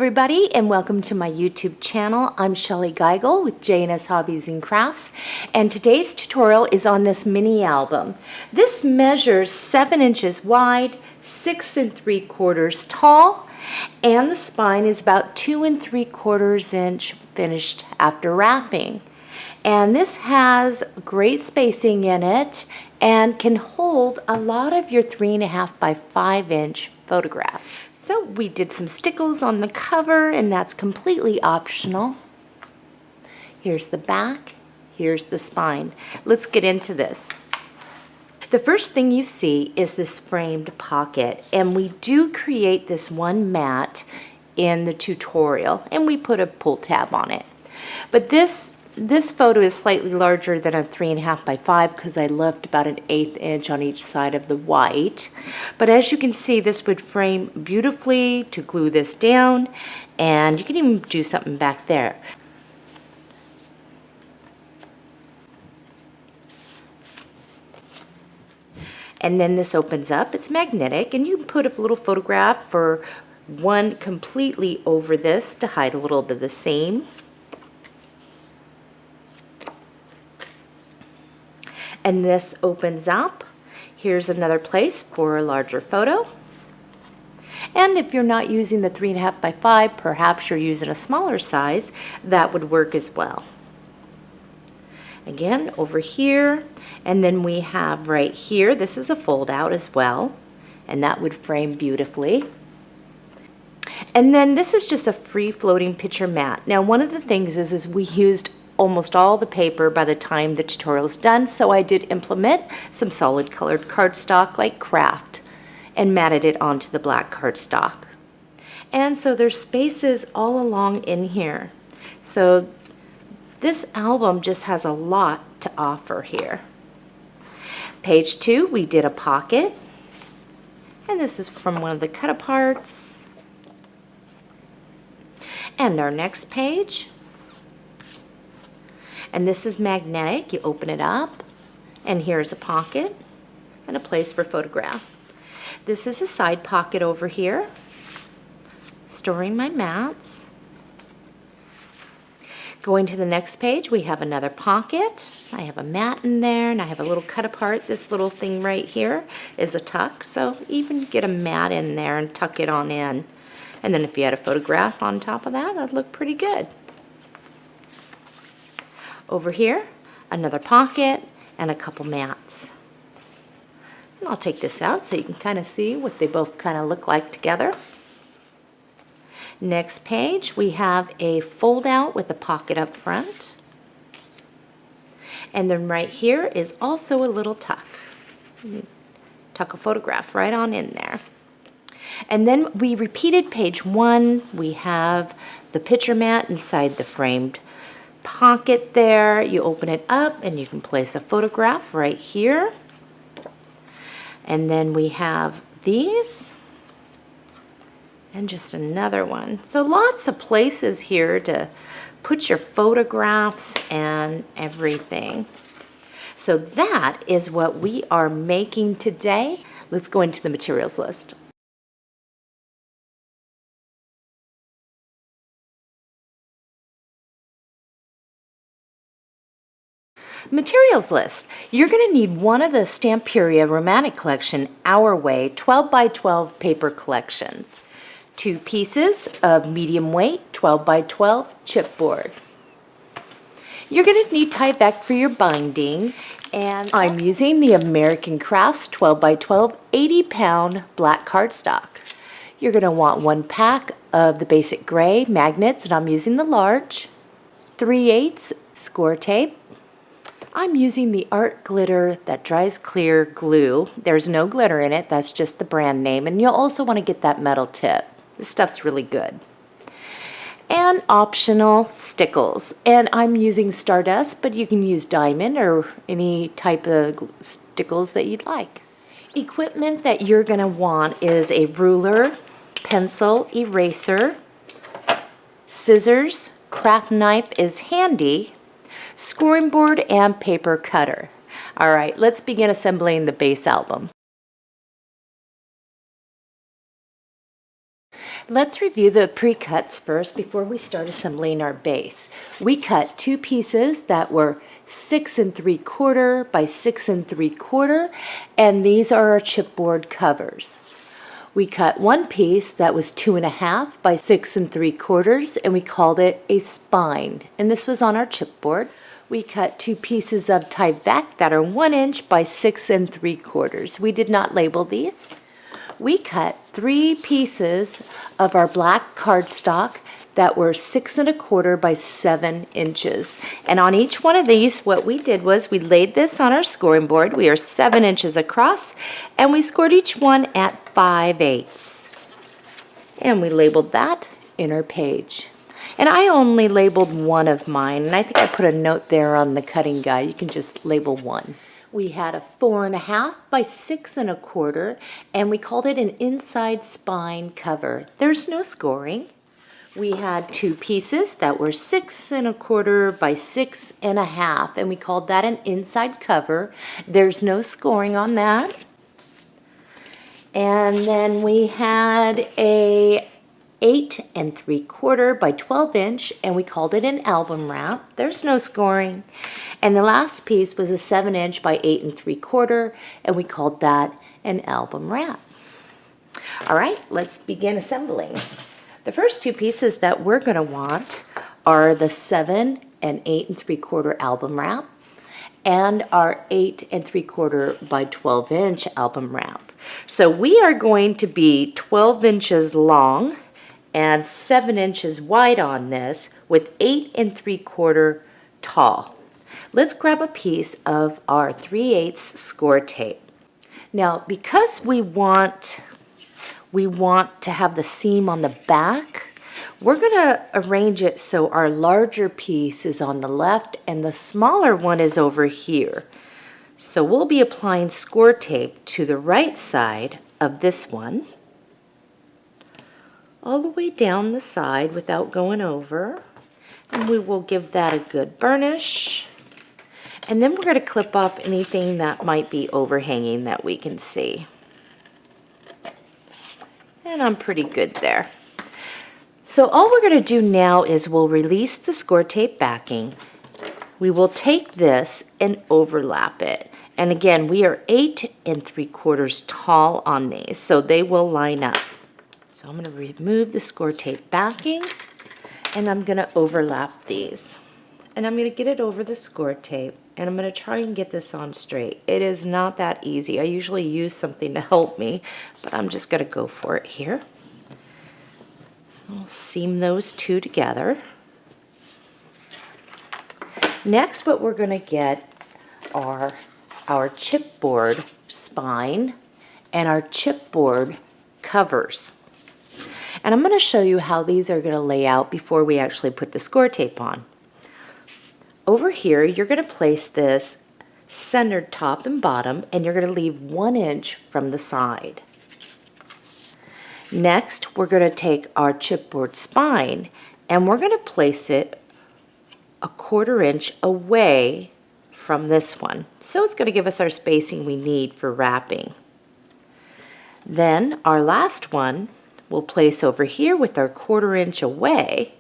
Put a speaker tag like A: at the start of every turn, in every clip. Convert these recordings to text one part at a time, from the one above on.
A: everybody, and welcome to my YouTube channel. I'm Shellie Geigle with J&S Hobbies and Crafts, and today's tutorial is on this mini album. This measures 7 inches wide, 6 3/4 tall, and the spine is about 2 3/4 inch finished after wrapping. And this has great spacing in it and can hold a lot of your 3.5 by 5 inch photographs. So we did some stickles on the cover, and that's completely optional. Here's the back, here's the spine. Let's get into this. The first thing you see is this framed pocket, and we do create this one mat in the tutorial, and we put a pull tab on it. But this photo is slightly larger than a 3.5 by 5 because I left about an 1/8 inch on each side of the white. But as you can see, this would frame beautifully to glue this down, and you can even do something back there. And then this opens up. It's magnetic, and you can put a little photograph for one completely over this to hide a little bit of the seam. And this opens up. Here's another place for a larger photo. And if you're not using the 3.5 by 5, perhaps you're using a smaller size, that would work as well. Again, over here, and then we have right here, this is a fold out as well, and that would frame beautifully. And then this is just a free floating picture mat. Now, one of the things is we used almost all the paper by the time the tutorial is done, so I did implement some solid colored cardstock like craft and matted it onto the black cardstock. And so there's spaces all along in here. So this album just has a lot to offer here. Page 2, we did a pocket, and this is from one of the cut aparts. And our next page, and this is magnetic. You open it up, and here's a pocket and a place for photograph. This is a side pocket over here, storing my mats. Going to the next page, we have another pocket. I have a mat in there, and I have a little cut apart. This little thing right here is a tuck, so even get a mat in there and tuck it on in. And then if you had a photograph on top of that, that'd look pretty good. Over here, another pocket and a couple mats. And I'll take this out so you can kind of see what they both kind of look like together. Next page, we have a fold out with a pocket up front. And then right here is also a little tuck. Tuck a photograph right on in there. And then we repeated page 1. We have the picture mat inside the framed pocket there. You open it up and you can place a photograph right here. And then we have these and just another one. So lots of places here to put your photographs and everything. So that is what we are making today. Let's go into the materials list. Materials list. You're going to need one of the Stamperia Romantic Collection Our Way 12 by 12 paper collections, 2 pieces of medium weight 12 by 12 chipboard. You're going to need Tyvek for your binding, and I'm using the American Crafts 12 by 12 80-pound black cardstock. You're going to want 1 pack of the basic gray magnets, and I'm using the large, 3/8 score tape. I'm using the Art Glitter that dries clear glue. There's no glitter in it, that's just the brand name, and you'll also want to get that metal tip. This stuff's really good. And optional stickles, and I'm using Stardust, but you can use diamond or any type of stickles that you'd like. Equipment that you're going to want is a ruler, pencil, eraser, scissors, craft knife is handy, scoring board, and paper cutter. All right, let's begin assembling the base album. Let's review the pre-cuts first before we start assembling our base. We cut 2 pieces that were 6 3/4 by 6 3/4, and these are our chipboard covers. We cut 1 piece that was 2 1/2 by 6 3/4, and we called it a spine, and this was on our chipboard. We cut 2 pieces of Tyvek that are 1 inch by 6 3/4. We did not label these. We cut 3 pieces of our black cardstock that were 6 1/4 by 7 inches. And on each one of these, what we did was we laid this on our scoring board. We are 7 inches across, and we scored each one at 5/8. And we labeled that in our page. And I only labeled one of mine, and I think I put a note there on the cutting guide. You can just label one. We had a 4 1/2 by 6 1/4, and we called it an inside spine cover. There's no scoring. We had 2 pieces that were 6 1/4 by 6 1/2, and we called that an inside cover. There's no scoring on that. And then we had a 8 3/4 by 12 inch, and we called it an album wrap. There's no scoring. And the last piece was a 7 inch by 8 3/4, and we called that an album wrap. All right, let's begin assembling. The first 2 pieces that we're going to want are the 7 and 8 3/4 album wrap and our 8 3/4 by 12 inch album wrap. So we are going to be 12 inches long and 7 inches wide on this with 8 3/4 tall. Let's grab a piece of our 3/8 score tape. Now, because we want to have the seam on the back, we're going to arrange it so our larger piece is on the left and the smaller one is over here. So we'll be applying score tape to the right side of this one, all the way down the side without going over, and we will give that a good burnish. And then we're going to clip off anything that might be overhanging that we can see. And I'm pretty good there. So all we're going to do now is we'll release the score tape backing. We will take this and overlap it. And again, we are 8 3/4 tall on these, so they will line up. So I'm going to remove the score tape backing, and I'm going to overlap these. And I'm going to get it over the score tape, and I'm going to try and get this on straight. It is not that easy. I usually use something to help me, but I'm just going to go for it here. So I'll seam those 2 together. Next, what we're going to get are our chipboard spine and our chipboard covers. And I'm going to show you how these are going to lay out before we actually put the score tape on. Over here, you're going to place this centered top and bottom, and you're going to leave 1 inch from the side. Next, we're going to take our chipboard spine, and we're going to place it a 1/4 inch away from this one. So it's going to give us our spacing we need for wrapping. Then our last one we'll place over here with our 1/4 inch away.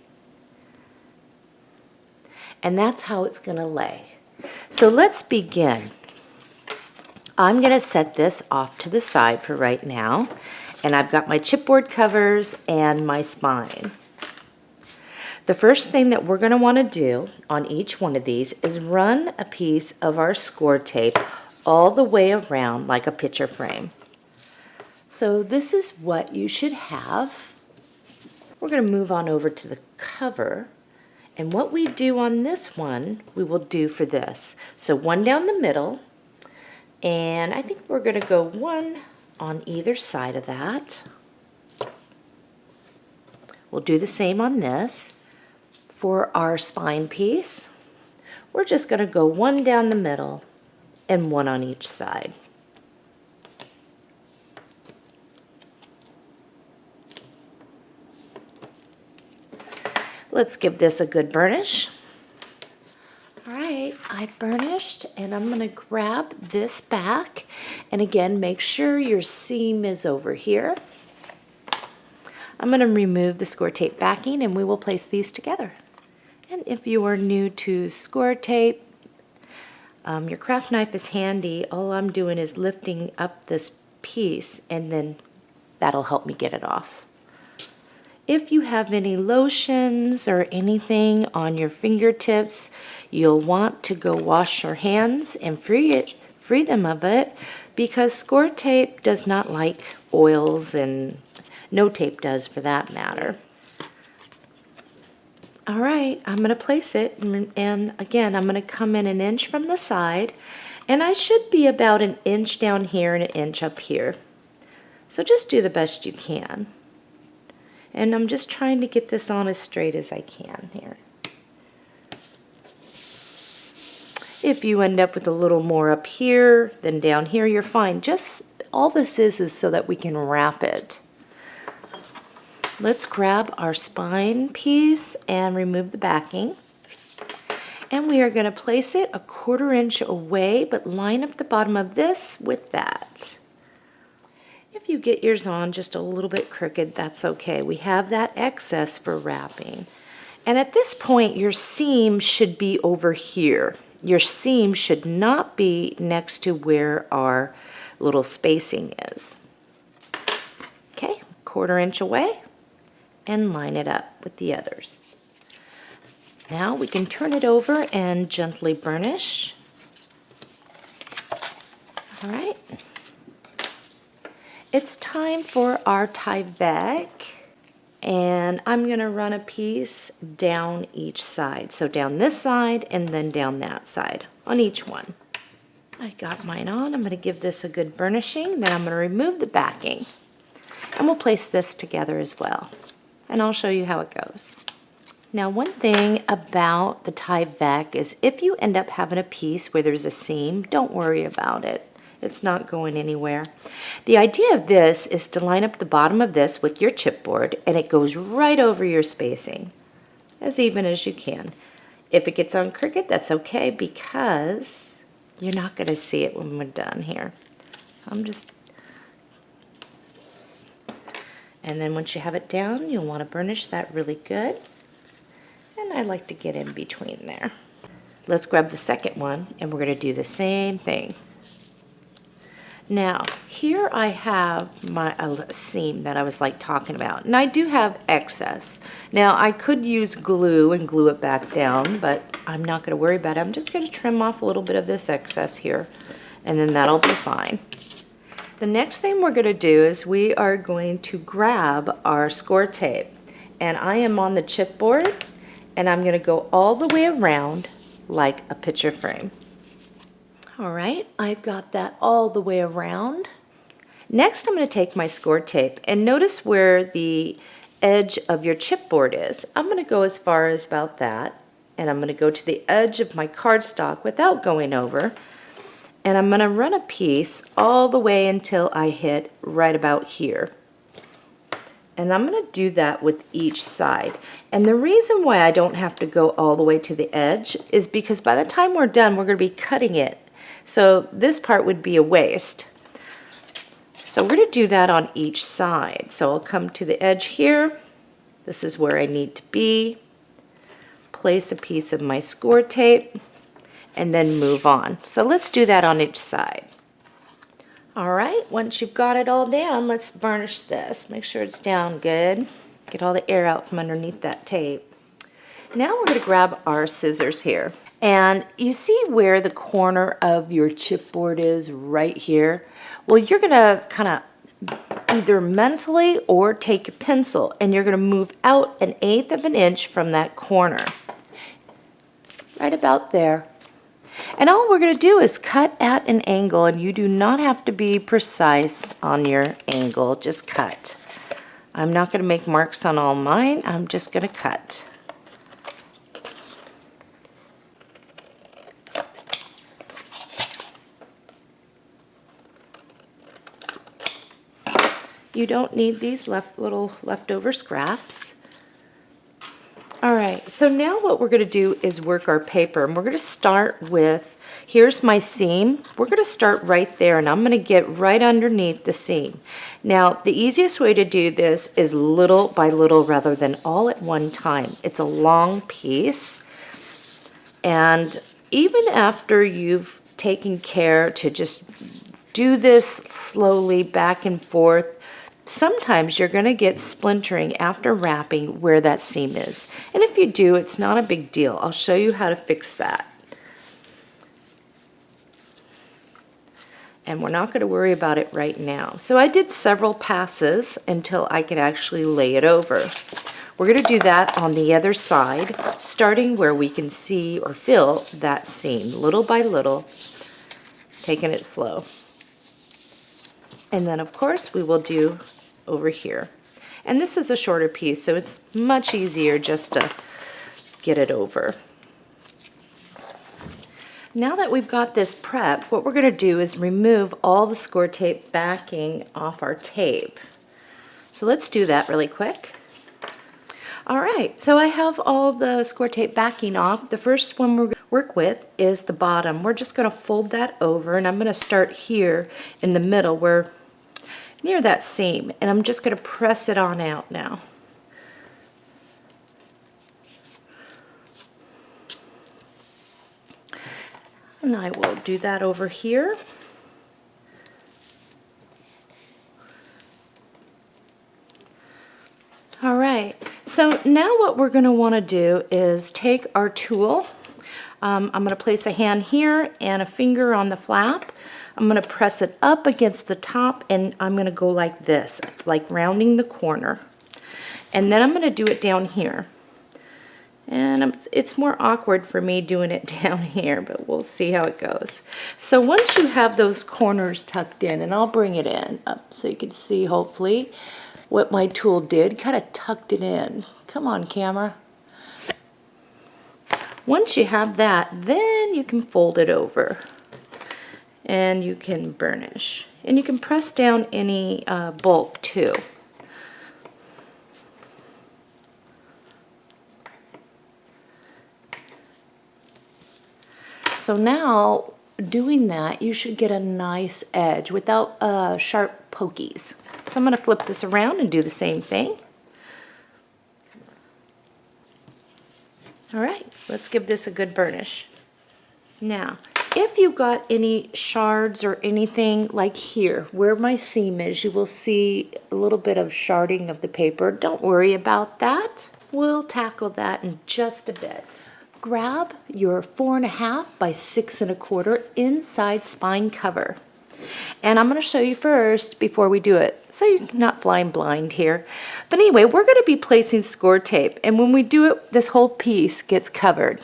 A: And that's how it's going to lay. So let's begin. I'm going to set this off to the side for right now. And I've got my chipboard covers and my spine. The first thing that we're going to want to do on each one of these is run a piece of our score tape all the way around like a picture frame. So this is what you should have. We're going to move on over to the cover. And what we do on this one, we will do for this. So 1 down the middle, and I think we're going to go 1 on either side of that. We'll do the same on this. For our spine piece, we're just going to go 1 down the middle and 1 on each side. Let's give this a good burnish. All right, I burnished, and I'm going to grab this back, and again, make sure your seam is over here. I'm going to remove the score tape backing and we will place these together. And if you are new to score tape, your craft knife is handy. All I'm doing is lifting up this piece and then that'll help me get it off. If you have any lotions or anything on your fingertips, you'll want to go wash your hands and free them of it, because score tape does not like oils, and no tape does for that matter. All right, I'm going to place it, and again, I'm going to come in 1 inch from the side, and I should be about 1 inch down here and 1 inch up here. So just do the best you can. And I'm just trying to get this on as straight as I can here. If you end up with a little more up here than down here, you're fine. Just all this is so that we can wrap it. Let's grab our spine piece and remove the backing. And we are going to place it 1/4 inch away, but line up the bottom of this with that. If you get yours on just a little bit crooked, that's okay. We have that excess for wrapping. And at this point, your seam should be over here. Your seam should not be next to where our little spacing is. Okay, 1/4 inch away and line it up with the others. Now we can turn it over and gently burnish. All right. It's time for our Tyvek, and I'm going to run a piece down each side. So down this side and then down that side on each one. I got mine on. I'm going to give this a good burnishing. Then I'm going to remove the backing, and we'll place this together as well. And I'll show you how it goes. Now, one thing about the Tyvek is if you end up having a piece where there's a seam, don't worry about it. It's not going anywhere. The idea of this is to line up the bottom of this with your chipboard, and it goes right over your spacing, as even as you can. If it gets on crooked, that's okay, because you're not going to see it when we're done here. And then once you have it down, you'll want to burnish that really good. And I like to get in between there. Let's grab the second one, and we're going to do the same thing. Now, here I have my seam that I was talking about, and I do have excess. Now, I could use glue and glue it back down, but I'm not going to worry about it. I'm just going to trim off a little bit of this excess here, and then that'll be fine. The next thing we're going to do is we are going to grab our score tape, and I am on the chipboard, and I'm going to go all the way around like a picture frame. All right, I've got that all the way around. Next, I'm going to take my score tape, and notice where the edge of your chipboard is. I'm going to go as far as about that, and I'm going to go to the edge of my cardstock without going over, and I'm going to run a piece all the way until I hit right about here. And I'm going to do that with each side. And the reason why I don't have to go all the way to the edge is because by the time we're done, we're going to be cutting it. So this part would be a waste. So we're going to do that on each side. So I'll come to the edge here. This is where I need to be. Place a piece of my score tape and then move on. So let's do that on each side. All right, once you've got it all down, let's burnish this. Make sure it's down good. Get all the air out from underneath that tape. Now we're going to grab our scissors here. And you see where the corner of your chipboard is right here? Well, you're going to kind of either mentally or take your pencil, and you're going to move out 1/8 of an inch from that corner. Right about there. And all we're going to do is cut at an angle, and you do not have to be precise on your angle, just cut. I'm not going to make marks on all mine, I'm just going to cut. You don't need these little leftover scraps. All right, So now what we're going to do is work our paper, and we're going to start with, here's my seam. We're going to start right there, and I'm going to get right underneath the seam. Now, the easiest way to do this is little by little rather than all at one time. It's a long piece, and even after you've taken care to just do this slowly back and forth, sometimes you're going to get splintering after wrapping where that seam is. And if you do, it's not a big deal. I'll show you how to fix that. And we're not going to worry about it right now. So I did several passes until I could actually lay it over. We're going to do that on the other side, starting where we can see or feel that seam, little by little, taking it slow. And then, of course, we will do over here. And this is a shorter piece, so it's much easier just to get it over. Now that we've got this prepped, what we're going to do is remove all the score tape backing off our tape. So let's do that really quick. All right, so I have all the score tape backing off. The first one we're going to work with is the bottom. We're just going to fold that over, and I'm going to start here in the middle where near that seam, and I'm just going to press it on out now. And I will do that over here. All right, so now what we're going to want to do is take our tool. I'm going to place a hand here and a finger on the flap. I'm going to press it up against the top, and I'm going to go like this, like rounding the corner. And then I'm going to do it down here. And it's more awkward for me doing it down here, but we'll see how it goes. So once you have those corners tucked in, and I'll bring it in up so you can see hopefully what my tool did, kind of tucked it in. Come on, camera. Once you have that, then you can fold it over. And you can burnish. And you can press down any bulk too. So now, doing that, you should get a nice edge without sharp pokies. So I'm going to flip this around and do the same thing. All right, let's give this a good burnish. Now, if you've got any shards or anything like here, where my seam is, you will see a little bit of sharding of the paper. Don't worry about that. We'll tackle that in just a bit. Grab your 4.5 by 6 1/4 inside spine cover. And I'm going to show you first before we do it, so you're not flying blind here. But anyway, we're going to be placing score tape, and when we do it, this whole piece gets covered.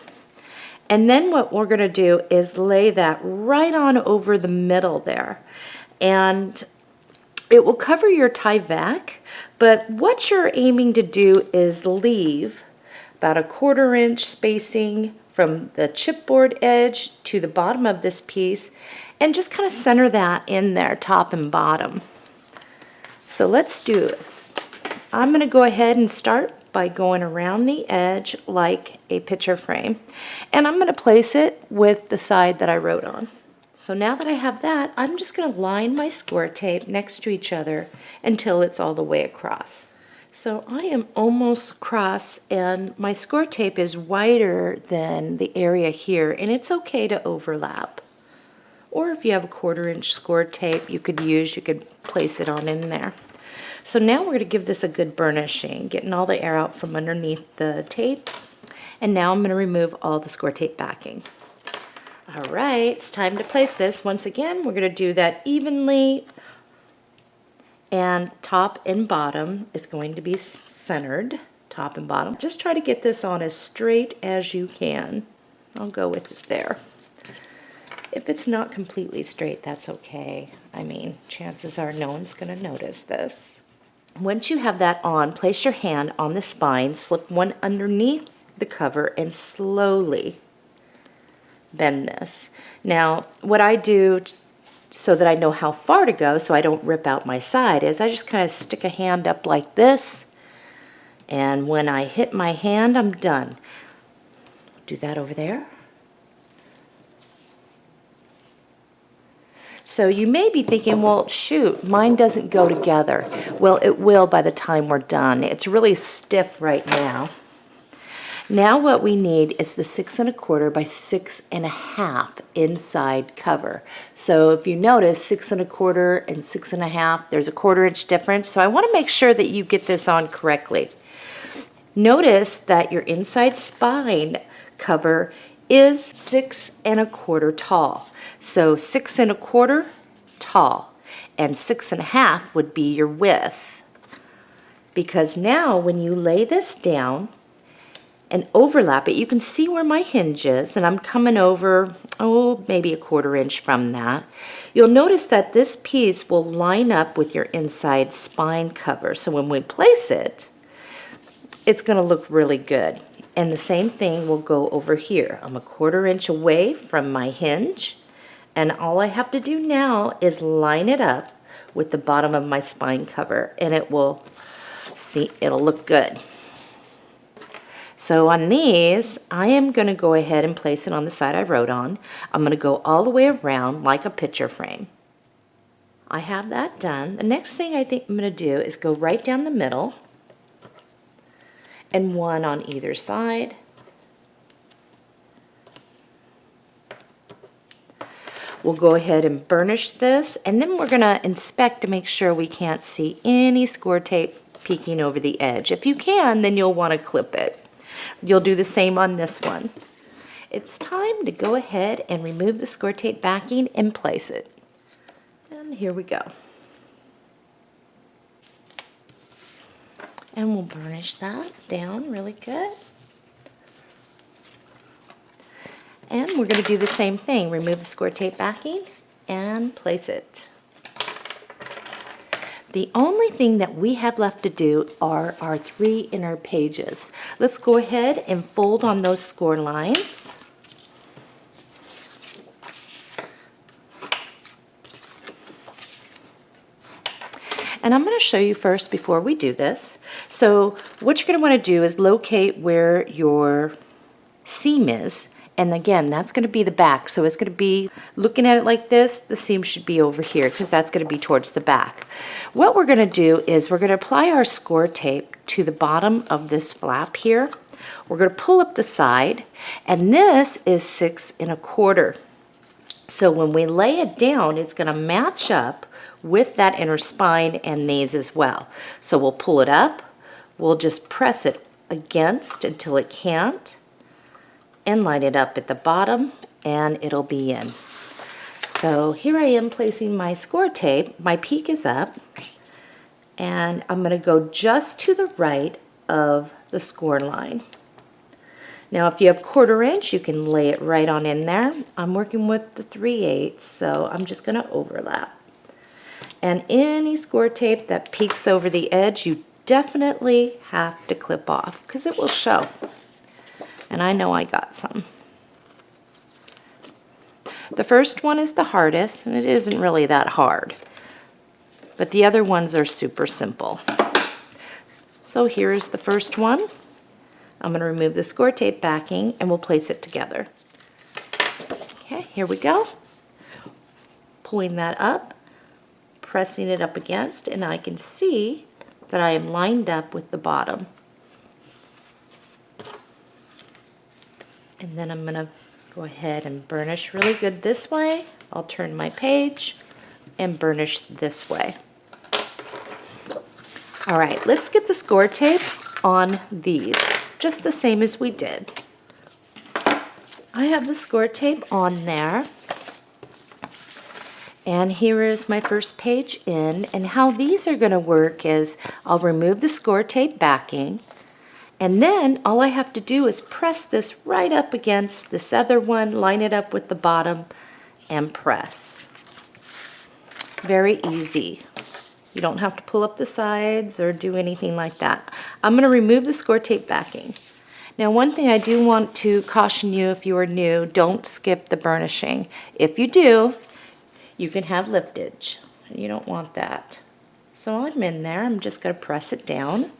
A: And then what we're going to do is lay that right on over the middle there. And it will cover your tie vac, but what you're aiming to do is leave about a 1/4 inch spacing from the chipboard edge to the bottom of this piece, and just kind of center that in there, top and bottom. So let's do this. I'm going to go ahead and start by going around the edge like a picture frame, and I'm going to place it with the side that I wrote on. So now that I have that, I'm just going to line my score tape next to each other until it's all the way across. So I am almost across, and my score tape is wider than the area here, and it's okay to overlap. Or if you have a 1/4 inch score tape you could place it on in there. So now we're going to give this a good burnishing, getting all the air out from underneath the tape. And now I'm going to remove all the score tape backing. All right, it's time to place this. Once again, we're going to do that evenly, and top and bottom is going to be centered, top and bottom. Just try to get this on as straight as you can. I'll go with it there. If it's not completely straight, that's okay. I mean, chances are no one's going to notice this. Once you have that on, place your hand on the spine, slip one underneath the cover, and slowly bend this. Now, what I do so that I know how far to go so I don't rip out my side is I just kind of stick a hand up like this And when I hit my hand, I'm done. Do that over there. So you may be thinking, well, shoot, mine doesn't go together. Well, it will by the time we're done. It's really stiff right now. Now what we need is the 6 1/4 by 6 1/2 inside cover. So if you notice 6 1/4 and 6 1/2, there's a 1/4 inch difference. So I want to make sure that you get this on correctly. Notice that your inside spine cover is 6 1/4 tall. So 6 1/4 tall, and 6 1/2 would be your width. Because now when you lay this down and overlap it, you can see where my hinge is, and I'm coming over, maybe a 1/4 inch from that. You'll notice that this piece will line up with your inside spine cover. So when we place it, it's going to look really good. And the same thing will go over here. I'm a 1/4 inch away from my hinge, and all I have to do now is line it up with the bottom of my spine cover, and it will, see, it'll look good. So on these, I am going to go ahead and place it on the side I wrote on. I'm going to go all the way around like a picture frame. I have that done. The next thing I think I'm going to do is go right down the middle, and one on either side. We'll go ahead and burnish this, and then we're going to inspect to make sure we can't see any score tape peeking over the edge. If you can, then you'll want to clip it. You'll do the same on this one. It's time to go ahead and remove the score tape backing and place it. And here we go. And we'll burnish that down really good. And we're going to do the same thing. Remove the score tape backing and place it. The only thing that we have left to do are our 3 inner pages. Let's go ahead and fold on those score lines. And I'm going to show you first before we do this. So what you're going to want to do is locate where your seam is. And again, that's going to be the back. So it's going to be, looking at it like this, the seam should be over here because that's going to be towards the back. What we're going to do is we're going to apply our score tape to the bottom of this flap here. We're going to pull up the side, and this is 6 1/4. So when we lay it down, it's going to match up with that inner spine and these as well. So we'll pull it up, we'll just press it against until it can't, and line it up at the bottom, and it'll be in. So here I am placing my score tape. My peak is up, and I'm going to go just to the right of the score line. Now if you have 1/4 inch, you can lay it right on in there. I'm working with the 3/8, so I'm just going to overlap. And any score tape that peeks over the edge, you definitely have to clip off because it will show. And I know I got some. The first one is the hardest, and it isn't really that hard. But the other ones are super simple. So here's the first one. I'm going to remove the score tape backing, and we'll place it together. Okay, here we go. Pulling that up, pressing it up against, and I can see that I am lined up with the bottom. And then I'm going to go ahead and burnish really good this way. I'll turn my page and burnish this way. All right, let's get the score tape on these, just the same as we did. I have the score tape on there. And here is my first page in. And how these are going to work is I'll remove the score tape backing. And then all I have to do is press this right up against this other one, line it up with the bottom, and press. Very easy. You don't have to pull up the sides or do anything like that. I'm going to remove the score tape backing. Now one thing I do want to caution you if you are new, don't skip the burnishing. If you do, you can have liftage. You don't want that. So I'm in there. I'm just going to press it down.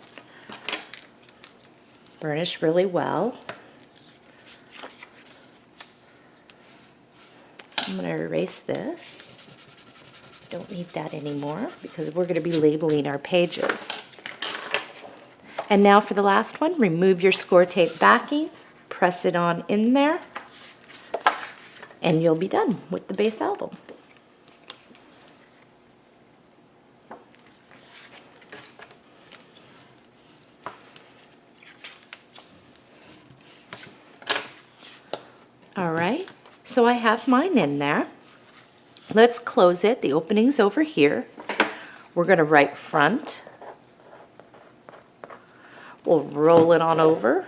A: burnish really well. I'm going to erase this. Don't need that anymore because we're going to be labeling our pages. And now for the last one, remove your score tape backing, press it on in there, and you'll be done with the base album. All right, so I have mine in there. Let's close it. The opening's over here. We're going to write front. We'll roll it on over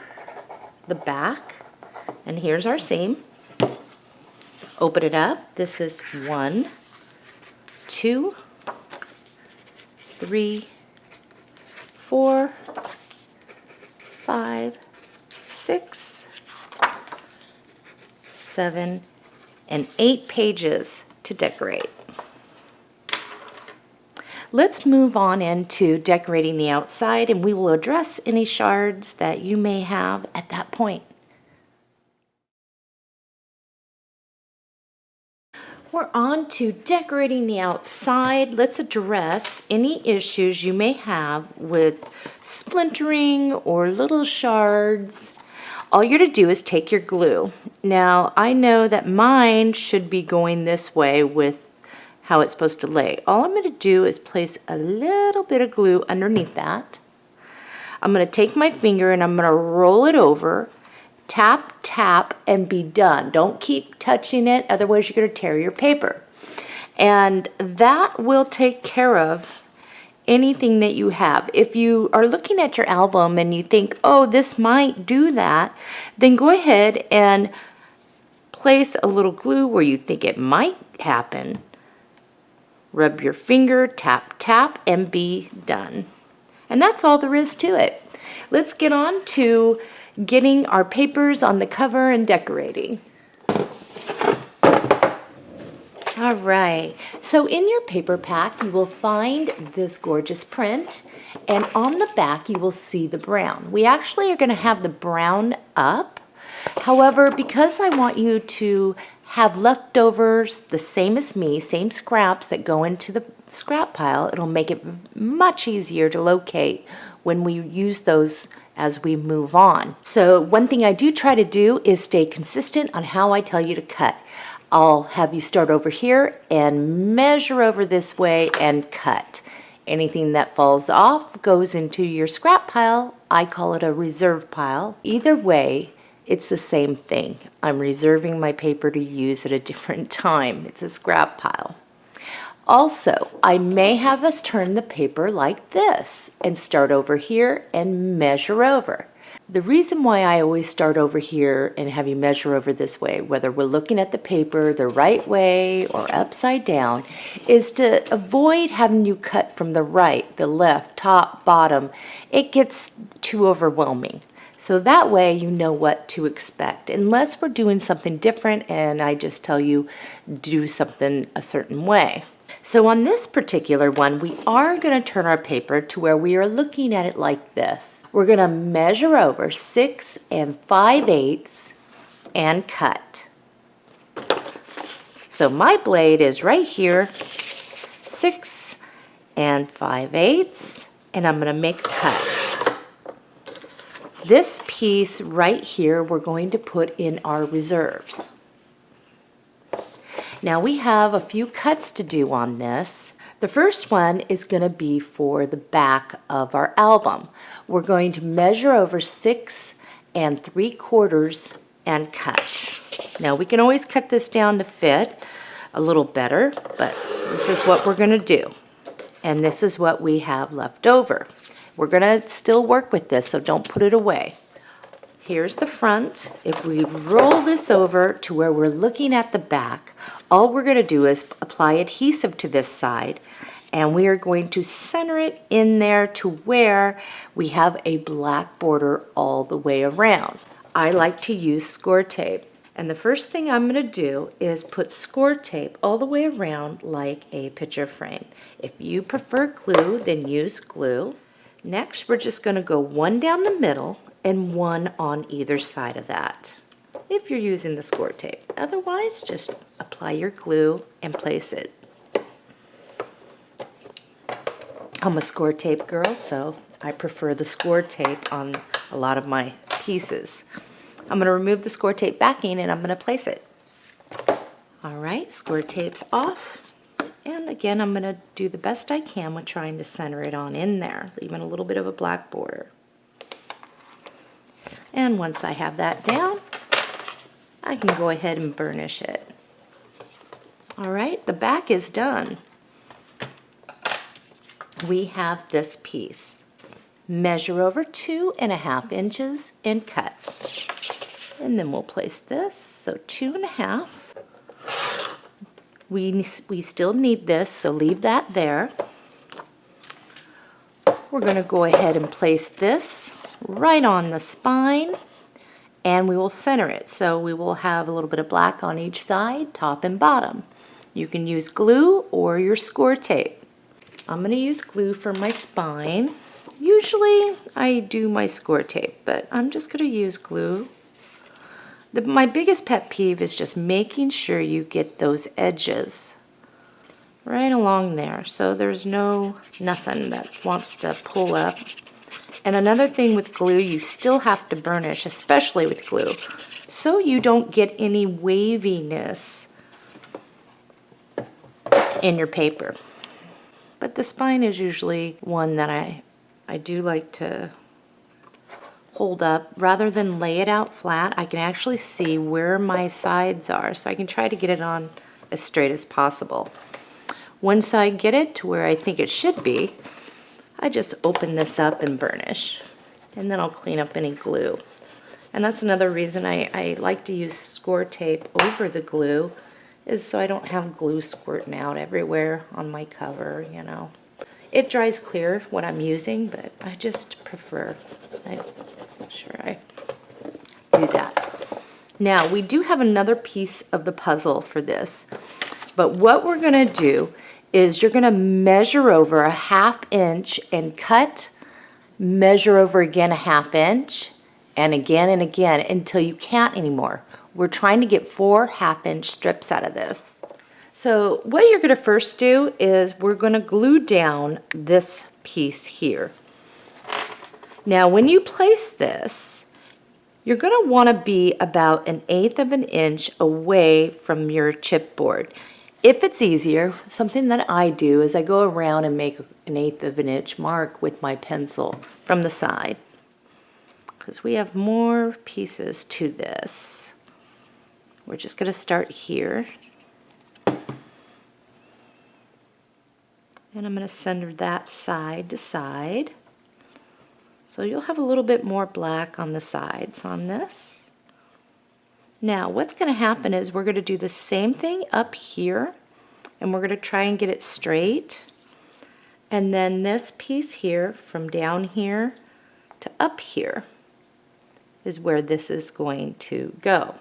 A: the back, and here's our seam. Open it up. This is 1, 2, 3, 4, 5, 6, 7, and 8 pages to decorate. Let's move on into decorating the outside, and we will address any shards that you may have at that point. We're on to decorating the outside. Let's address any issues you may have with splintering or little shards. All you're going to do is take your glue. Now, I know that mine should be going this way with how it's supposed to lay. All I'm going to do is place a little bit of glue underneath that. I'm going to take my finger and I'm going to roll it over, tap, tap, and be done. Don't keep touching it, otherwise you're going to tear your paper. And that will take care of anything that you have. If you are looking at your album and you think, oh, this might do that, then go ahead and place a little glue where you think it might happen. Rub your finger, tap, tap, and be done. And that's all there is to it. Let's get on to getting our papers on the cover and decorating. All right, so in your paper pack, you will find this gorgeous print, and on the back, you will see the brown. We actually are going to have the brown up. However, because I want you to have leftovers the same as me, same scraps that go into the scrap pile, it'll make it much easier to locate when we use those as we move on. So one thing I do try to do is stay consistent on how I tell you to cut. I'll have you start over here and measure over this way and cut. Anything that falls off goes into your scrap pile. I call it a reserve pile. Either way, it's the same thing. I'm reserving my paper to use at a different time. It's a scrap pile. Also, I may have us turn the paper like this and start over here and measure over. The reason why I always start over here and have you measure over this way, whether we're looking at the paper the right way or upside down, is to avoid having you cut from the right, the left, top, bottom. It gets too overwhelming. So that way you know what to expect, unless we're doing something different and I just tell you do something a certain way. So on this particular one, we are going to turn our paper to where we are looking at it like this. We're going to measure over 6 5/8 and cut. So my blade is right here, 6 5/8, and I'm going to make a cut. This piece right here, we're going to put in our reserves. Now we have a few cuts to do on this. The first one is going to be for the back of our album. We're going to measure over 6 3/4 and cut. Now we can always cut this down to fit a little better, but this is what we're going to do. And this is what we have left over. We're going to still work with this, so don't put it away. Here's the front. If we roll this over to where we're looking at the back, all we're going to do is apply adhesive to this side, and we are going to center it in there to where we have a black border all the way around. I like to use score tape, and the first thing I'm going to do is put score tape all the way around like a picture frame. If you prefer glue, then use glue. Next, we're just going to go one down the middle and one on either side of that, if you're using the score tape. Otherwise, just apply your glue and place it. I'm a score tape girl, so I prefer the score tape on a lot of my pieces. I'm going to remove the score tape backing and I'm going to place it. All right, score tape's off. And again, I'm going to do the best I can with trying to center it on in there, leaving a little bit of a black border. And once I have that down, I can go ahead and burnish it. All right, the back is done. We have this piece. Measure over 2.5 inches and cut. And then we'll place this, so 2.5. We still need this, so leave that there. We're going to go ahead and place this right on the spine, and we will center it. So we will have a little bit of black on each side, top and bottom. You can use glue or your score tape. I'm going to use glue for my spine. Usually I do my score tape, but I'm just going to use glue. My biggest pet peeve is just making sure you get those edges right along there, so there's nothing that wants to pull up. And another thing with glue, you still have to burnish, especially with glue, so you don't get any waviness in your paper. But the spine is usually one that I do like to hold up. Rather than lay it out flat, I can actually see where my sides are, so I can try to get it on as straight as possible. Once I get it to where I think it should be, I just open this up and burnish, and then I'll clean up any glue. And that's another reason I like to use score tape over the glue, is so I don't have glue squirting out everywhere on my cover, you know. It dries clear what I'm using, but I just prefer, I'm sure I do that. Now, we do have another piece of the puzzle for this, but what we're going to do is you're going to measure over 1/2 inch and cut, measure over again 1/2 inch, and again until you can't anymore. We're trying to get 4 1/2-inch strips out of this. So what you're going to first do is we're going to glue down this piece here. Now when you place this, you're going to want to be about 1/8 of an inch away from your chipboard. If it's easier, something that I do is I go around and make 1/8 of an inch mark with my pencil from the side, because we have more pieces to this. We're just going to start here, and I'm going to center that side to side. So you'll have a little bit more black on the sides on this. Now what's going to happen is we're going to do the same thing up here, and we're going to try and get it straight. And then this piece here, from down here to up here, is where this is going to go.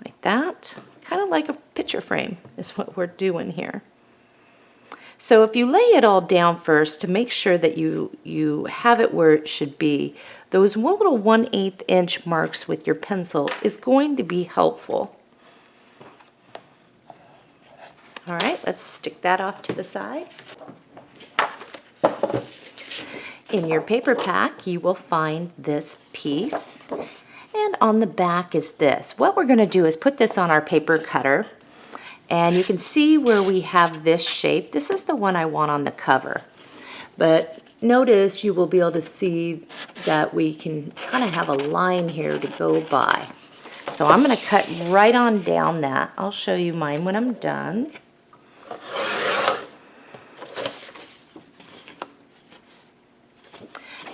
A: Like that. Kind of like a picture frame is what we're doing here. So if you lay it all down first to make sure that you have it where it should be, those little 1/8 inch marks with your pencil is going to be helpful. All right, let's stick that off to the side. In your paper pack, you will find this piece, and on the back is this. What we're going to do is put this on our paper cutter, and you can see where we have this shape. This is the one I want on the cover, but notice you will be able to see that we can kind of have a line here to go by. So I'm going to cut right on down that. I'll show you mine when I'm done.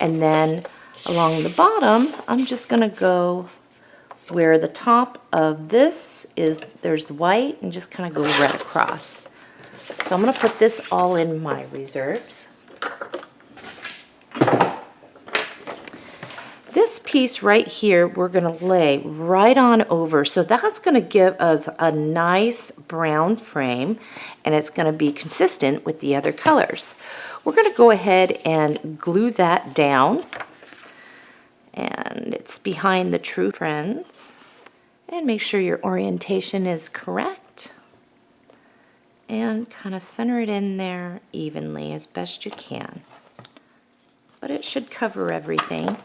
A: And then along the bottom, I'm just going to go where the top of this is, there's the white, and just kind of go right across. So I'm going to put this all in my reserves. This piece right here, we're going to lay right on over. So that's going to give us a nice brown frame, and it's going to be consistent with the other colors. We're going to go ahead and glue that down. And it's behind the true friends. And make sure your orientation is correct. And kind of center it in there evenly as best you can. But it should cover everything.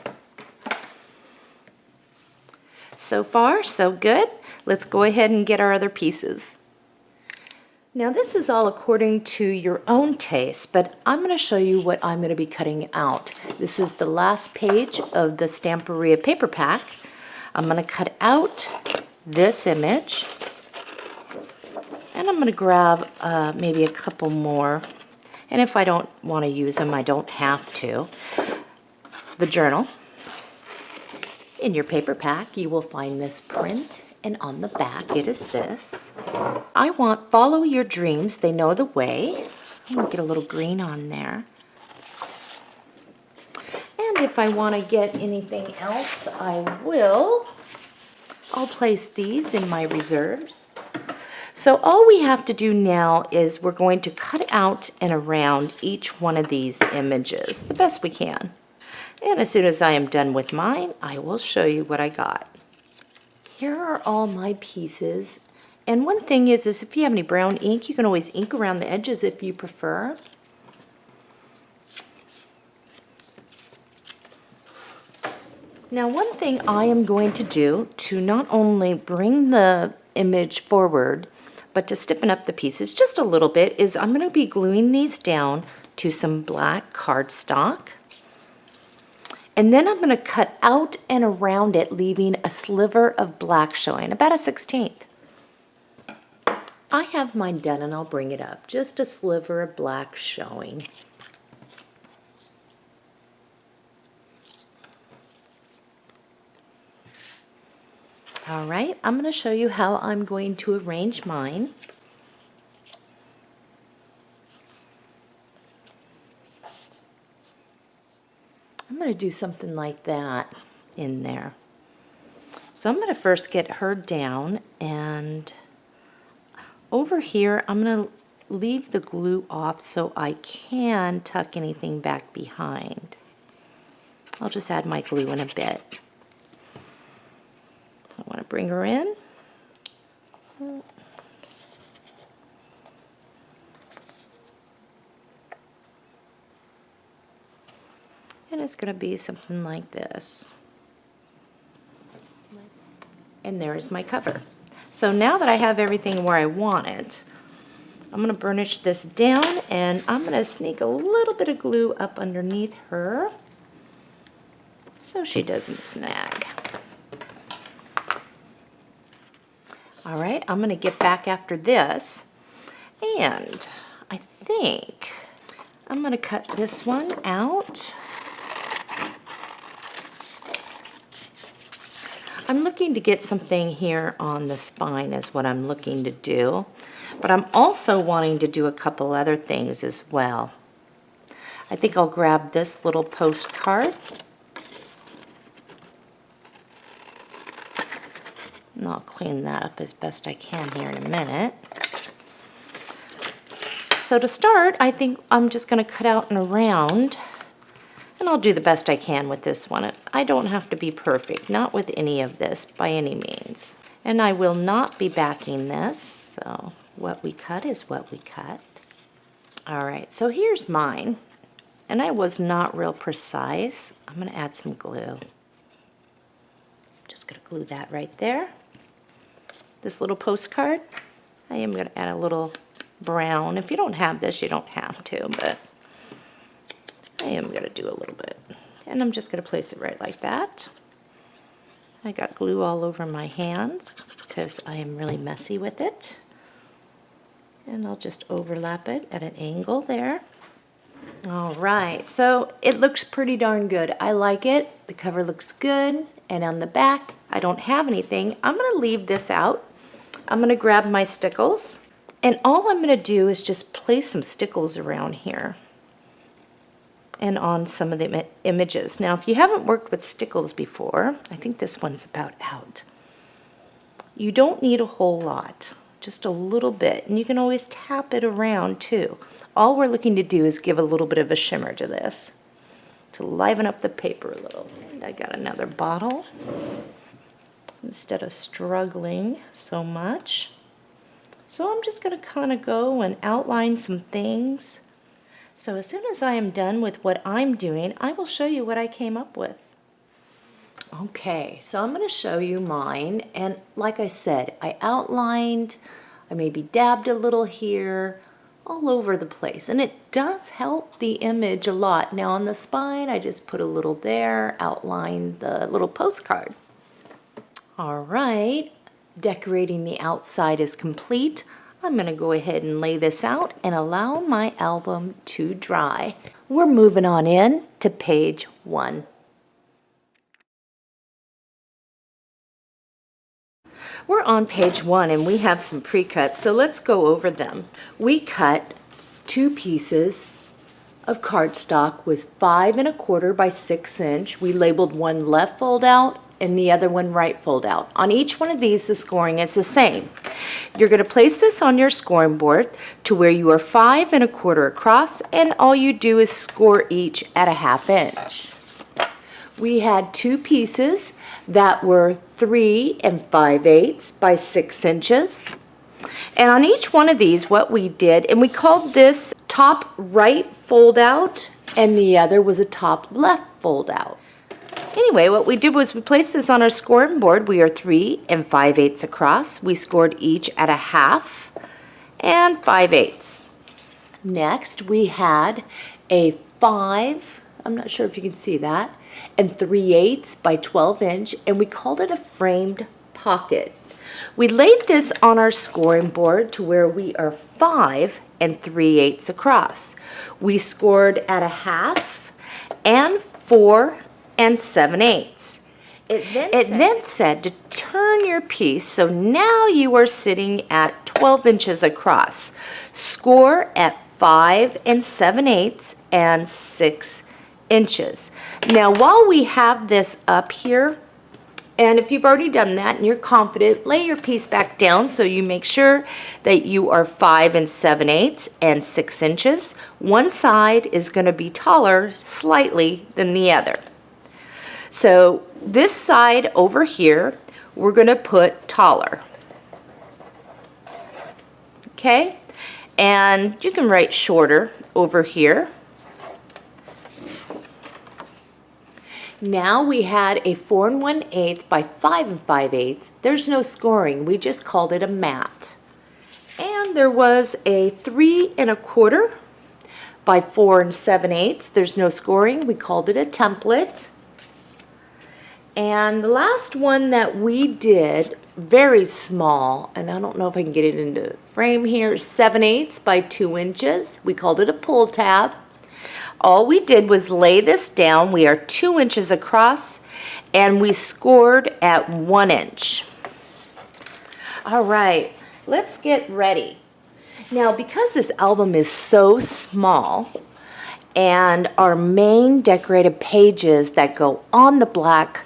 A: So far, so good. Let's go ahead and get our other pieces. Now this is all according to your own taste, but I'm going to show you what I'm going to be cutting out. This is the last page of the Stamperia paper pack. I'm going to cut out this image, and I'm going to grab maybe a couple more, and if I don't want to use them, I don't have to. The journal. In your paper pack, you will find this print, and on the back it is this. I want follow your dreams, they know the way. I'm going to get a little green on there. And if I want to get anything else, I will. I'll place these in my reserves. So all we have to do now is we're going to cut out and around each one of these images the best we can. And as soon as I am done with mine, I will show you what I got. Here are all my pieces. And one thing is if you have any brown ink, you can always ink around the edges if you prefer. Now one thing I am going to do to not only bring the image forward, but to stiffen up the pieces just a little bit, is I'm going to be gluing these down to some black cardstock. And then I'm going to cut out and around it, leaving a sliver of black showing, about a 1/16. I have mine done and I'll bring it up. Just a sliver of black showing. All right, I'm going to show you how I'm going to arrange mine. I'm going to do something like that in there. So I'm going to first get her down, and over here I'm going to leave the glue off so I can tuck anything back behind. I'll just add my glue in a bit. So I want to bring her in. And it's going to be something like this. And there's my cover. So now that I have everything where I want it, I'm going to burnish this down, and I'm going to sneak a little bit of glue up underneath her so she doesn't snag. All right, I'm going to get back after this, and I think I'm going to cut this one out. I'm looking to get something here on the spine is what I'm looking to do, but I'm also wanting to do a couple other things as well. I think I'll grab this little postcard. And I'll clean that up as best I can here in a minute. So to start, I think I'm just going to cut out and around. And I'll do the best I can with this one. I don't have to be perfect, not with any of this by any means. And I will not be backing this, so what we cut is what we cut. All right, so here's mine. And I was not real precise. I'm going to add some glue. Just going to glue that right there. This little postcard, I am going to add a little brown. If you don't have this, you don't have to, but I am going to do a little bit. And I'm just going to place it right like that. I got glue all over my hands because I am really messy with it. And I'll just overlap it at an angle there. All right, so it looks pretty darn good. I like it. The cover looks good. And on the back, I don't have anything. I'm going to leave this out. I'm going to grab my stickles. And all I'm going to do is just place some stickles around here and on some of the images. Now, if you haven't worked with stickles before, I think this one's about out. You don't need a whole lot, just a little bit. And you can always tap it around too. All we're looking to do is give a little bit of a shimmer to this. to liven up the paper a little. And I got another bottle instead of struggling so much. So I'm just going to kind of go and outline some things. So as soon as I am done with what I'm doing, I will show you what I came up with. Okay, so I'm going to show you mine, and like I said, I outlined, I maybe dabbed a little here, all over the place, and it does help the image a lot. Now on the spine, I just put a little there, outlined the little postcard. All right, decorating the outside is complete. I'm going to go ahead and lay this out and allow my album to dry. We're moving on in to page 1. We're on page 1 and we have some pre-cuts, so let's go over them. We cut 2 pieces of cardstock with 5 1/4 by 6 inch. We labeled one left fold out and the other one right fold out. On each one of these, the scoring is the same. You're going to place this on your scoring board to where you are 5 1/4 across, and all you do is score each at 1/2 inch. We had 2 pieces that were 3 5/8 by 6 inches. And on each one of these, what we did, and we called this top right fold out, and the other was a top left fold out. Anyway, what we did was we placed this on our scoring board. We are 3 5/8 across. We scored each at 1/2 and 5/8. Next, we had a 5, I'm not sure if you can see that, and 3/8 by 12 inch, and we called it a framed pocket. We laid this on our scoring board to where we are 5 3/8 across. We scored at 1/2 and 4 7/8. It then said to turn your piece, so now you are sitting at 12 inches across. Score at 5 7/8 and 6 inches. Now while we have this up here, and if you've already done that and you're confident, lay your piece back down so you make sure that you are 5 7/8 and 6 inches. One side is going to be taller slightly than the other. So this side over here, we're going to put taller. Okay? And you can write shorter over here. Now we had a 4 1/8 by 5 5/8. There's no scoring. We just called it a mat. And there was a 3 1/4 by 4 7/8. There's no scoring. We called it a template. And the last one that we did, very small, and I don't know if I can get it into frame here, 7/8 by 2 inches. We called it a pull tab. All we did was lay this down. We are 2 inches across, and we scored at 1 inch. All right, let's get ready. Now, because this album is so small, and our main decorated pages that go on the black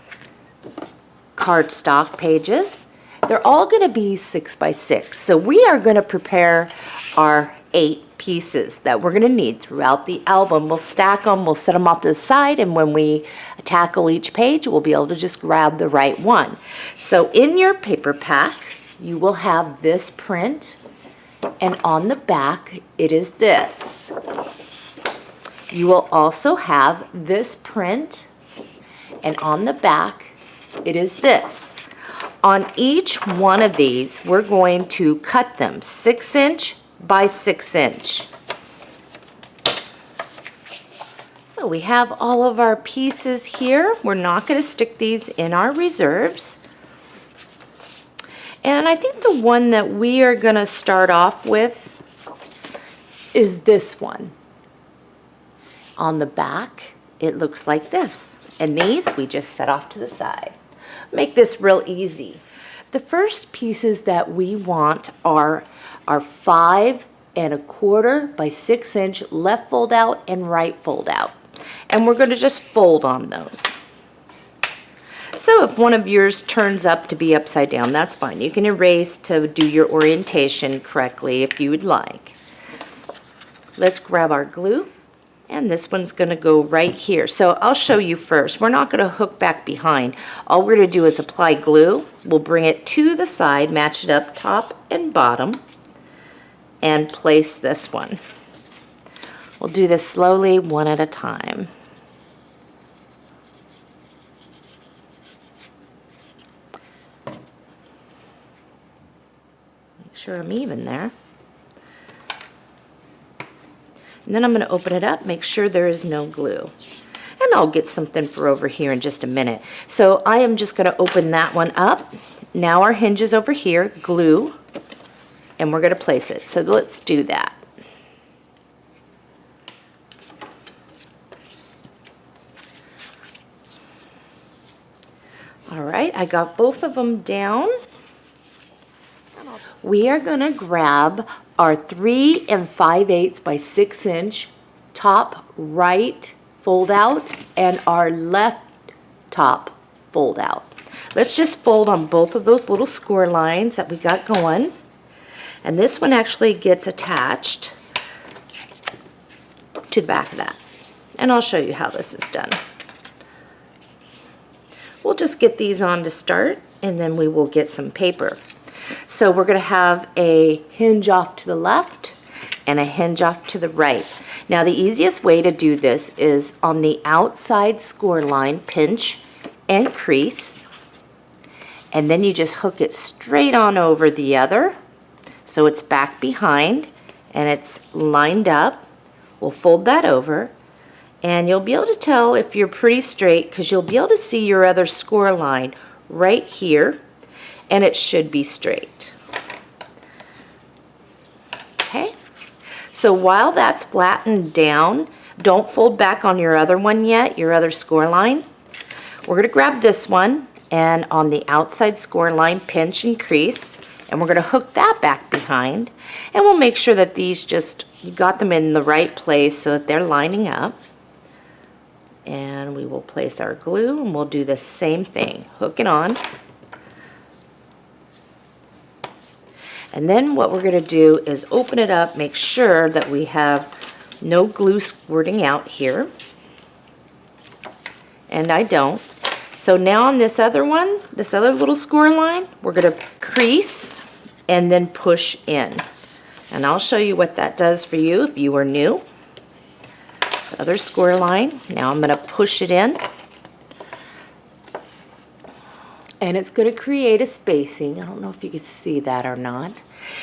A: cardstock pages, they're all going to be 6 by 6. So we are going to prepare our 8 pieces that we're going to need throughout the album. We'll stack them, we'll set them off to the side, and when we tackle each page, we'll be able to just grab the right one. So in your paper pack, you will have this print, and on the back, it is this. You will also have this print, and on the back, it is this. On each one of these, we're going to cut them 6 inch by 6 inch. So we have all of our pieces here. We're not going to stick these in our reserves. And I think the one that we are going to start off with is this one. On the back, it looks like this. And these we just set off to the side. Make this real easy. The first pieces that we want are our 5 1/4 by 6 inch left fold out and right fold out. And we're going to just fold on those. So if one of yours turns up to be upside down, that's fine. You can erase to do your orientation correctly if you would like. Let's grab our glue. And this one's going to go right here. So I'll show you first. We're not going to hook back behind. All we're going to do is apply glue. We'll bring it to the side, match it up top and bottom, and place this one. We'll do this slowly, one at a time. Make sure I'm even there. And then I'm going to open it up, make sure there is no glue. And I'll get something for over here in just a minute. So I am just going to open that one up. Now our hinge is over here, glue, and we're going to place it. So let's do that. All right, I got both of them down. We are going to grab our 3 5/8 by 6 inch top right fold out and our left top fold out. Let's just fold on both of those little score lines that we got going. And this one actually gets attached to the back of that. And I'll show you how this is done. We'll just get these on to start, and then we will get some paper. So we're going to have a hinge off to the left and a hinge off to the right. Now the easiest way to do this is on the outside score line, pinch and crease, and then you just hook it straight on over the other so it's back behind and it's lined up. We'll fold that over, and you'll be able to tell if you're pretty straight because you'll be able to see your other score line right here, and it should be straight. Okay, so while that's flattened down, don't fold back on your other one yet, your other score line. We're going to grab this one and on the outside score line pinch and crease, and we're going to hook that back behind, and we'll make sure that these just, you got them in the right place so that they're lining up. And we will place our glue, and we'll do the same thing, hook it on. And then what we're going to do is open it up, make sure that we have no glue squirting out here. And I don't. So now on this other one, this other little score line, we're going to crease and then push in. And I'll show you what that does for you if you are new. So other score line, now I'm going to push it in. And it's going to create a spacing. I don't know if you can see that or not.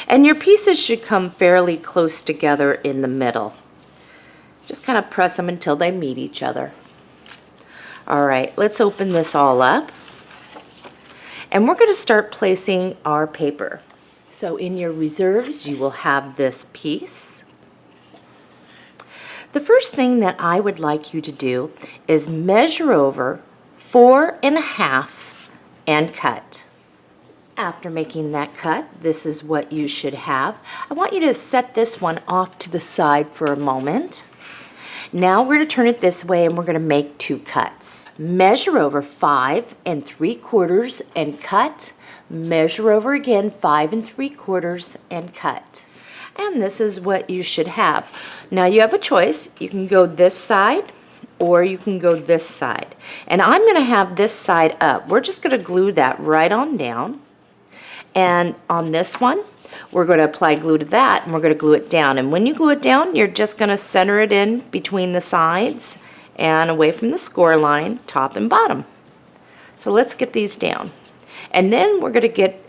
A: And your pieces should come fairly close together in the middle. Just kind of press them until they meet each other. All right, let's open this all up. And we're going to start placing our paper. So in your reserves, you will have this piece. The first thing that I would like you to do is measure over 4 1/2 and cut. After making that cut, this is what you should have. I want you to set this one off to the side for a moment. Now we're going to turn it this way, and we're going to make 2 cuts. Measure over 5 3/4 and cut. Measure over again 5 3/4 and cut. And this is what you should have. Now you have a choice. You can go this side or you can go this side. And I'm going to have this side up. We're just going to glue that right on down. And on this one, we're going to apply glue to that, and we're going to glue it down. And when you glue it down, you're just going to center it in between the sides and away from the score line, top and bottom. So let's get these down. And then we're going to get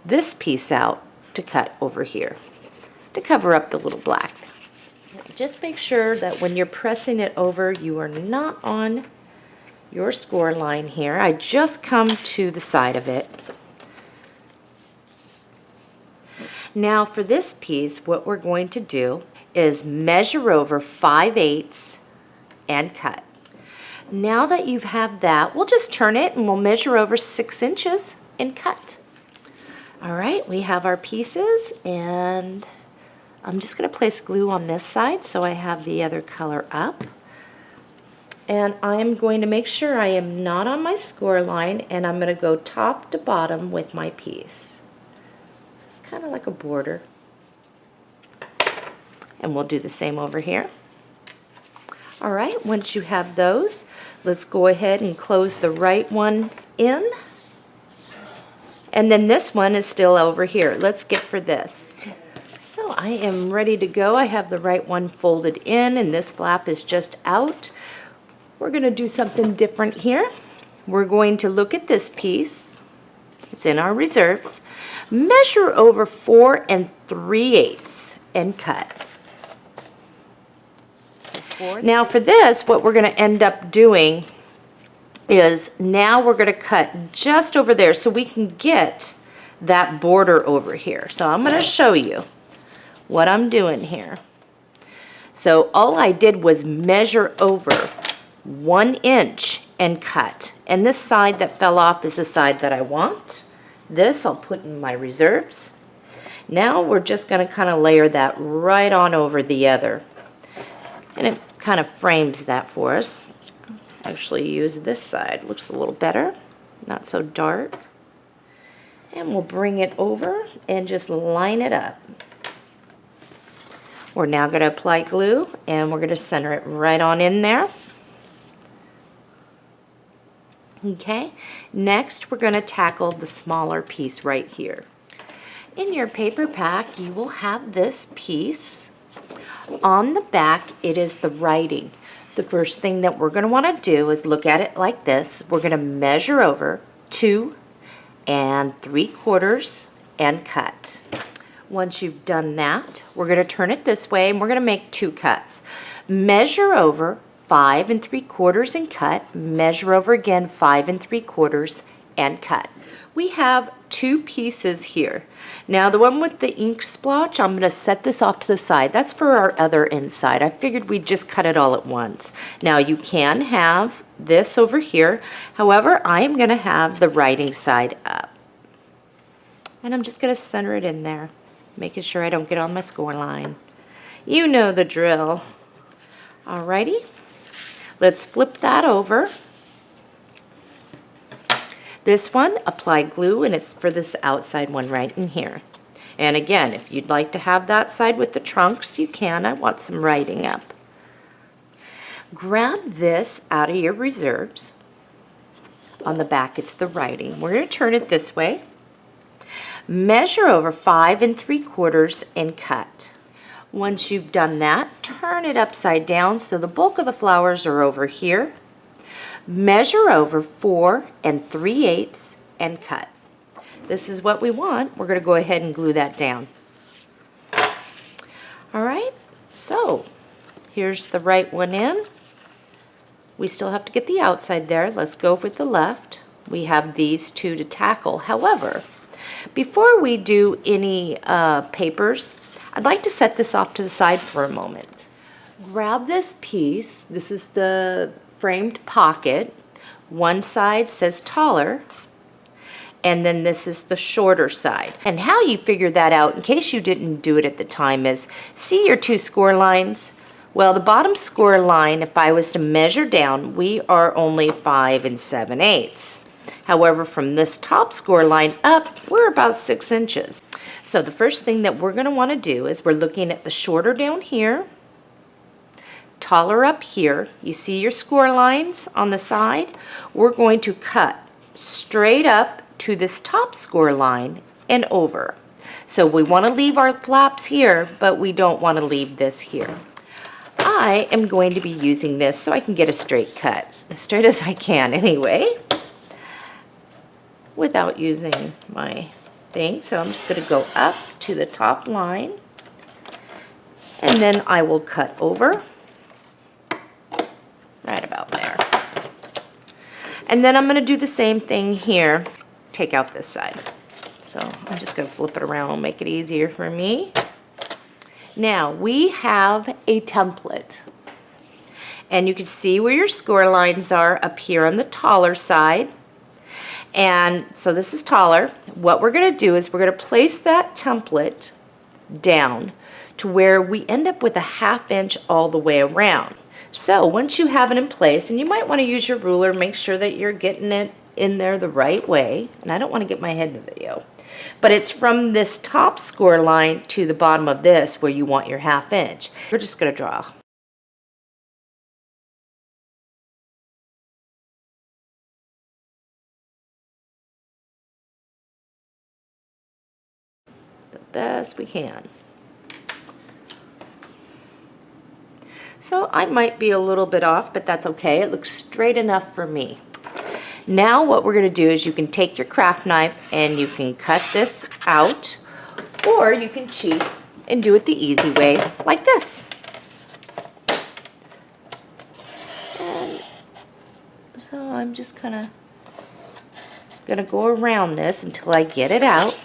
A: this piece out to cut over here to cover up the little black. Just make sure that when you're pressing it over, you are not on your score line here. I just come to the side of it. Now for this piece, what we're going to do is measure over 5/8 and cut. Now that you have that, we'll just turn it and we'll measure over 6 inches and cut. All right, we have our pieces, and I'm just going to place glue on this side so I have the other color up. And I'm going to make sure I am not on my score line, and I'm going to go top to bottom with my piece. It's kind of like a border. And we'll do the same over here. All right, once you have those, let's go ahead and close the right one in. And then this one is still over here. Let's get for this. So I am ready to go. I have the right one folded in and this flap is just out. We're going to do something different here. We're going to look at this piece. It's in our reserves. Measure over 4 3/8 and cut. Now for this, what we're going to end up doing is now we're going to cut just over there so we can get that border over here. So I'm going to show you what I'm doing here. So all I did was measure over 1 inch and cut. And this side that fell off is the side that I want. This I'll put in my reserves. Now we're just going to kind of layer that right on over the other. And it kind of frames that for us. Actually use this side. Looks a little better. Not so dark. And we'll bring it over and just line it up. We're now going to apply glue and we're going to center it right on in there. Okay, next we're going to tackle the smaller piece right here. In your paper pack you will have this piece. On the back it is the writing. The first thing that we're going to want to do is look at it like this. We're going to measure over 2 3/4 and cut. Once you've done that, we're going to turn it this way and we're going to make 2 cuts. Measure over 5 3/4 and cut. Measure over again 5 3/4 and cut. We have 2 pieces here. Now the one with the ink splotch, I'm going to set this off to the side. That's for our other inside. I figured we'd just cut it all at once. Now you can have this over here. However, I am going to have the writing side up. And I'm just going to center it in there, making sure I don't get on my score line. You know the drill. Alrighty, let's flip that over. This one, apply glue, and it's for this outside one right in here. And again, if you'd like to have that side with the trunks, you can. I want some writing up. Grab this out of your reserves. On the back, it's the writing. We're going to turn it this way. Measure over 5 3/4 and cut. Once you've done that, turn it upside down so the bulk of the flowers are over here. Measure over 4 3/8 and cut. This is what we want. We're going to go ahead and glue that down. All right, so here's the right one in. We still have to get the outside there. Let's go with the left. We have these 2 to tackle. However, before we do any papers, I'd like to set this off to the side for a moment. Grab this piece. This is the framed pocket. One side says taller, and then this is the shorter side. And how you figure that out, in case you didn't do it at the time, is see your 2 score lines? Well, the bottom score line, if I was to measure down, we are only 5 7/8. However, from this top score line up, we're about 6 inches. So the first thing that we're going to want to do is we're looking at the shorter down here, taller up here. You see your score lines on the side? We're going to cut straight up to this top score line and over. So we want to leave our flaps here, but we don't want to leave this here. I am going to be using this so I can get a straight cut, as straight as I can anyway, without using my thing. So I'm just going to go up to the top line and then I will cut over right about there. And then I'm going to do the same thing here. Take out this side. So I'm just going to flip it around and make it easier for me. Now we have a template. And you can see where your score lines are up here on the taller side. And so this is taller. What we're going to do is we're going to place that template down to where we end up with a 1/2 inch all the way around. So once you have it in place, and you might want to use your ruler, make sure that you're getting it in there the right way. And I don't want to get my head in the video. But it's from this top score line to the bottom of this where you want your 1/2 inch. We're just going to draw best we can. So I might be a little bit off, but that's okay. It looks straight enough for me. Now what we're going to do is you can take your craft knife and you can cut this out, or you can cheat and do it the easy way like this. And so I'm just kind of going to go around this until I get it out.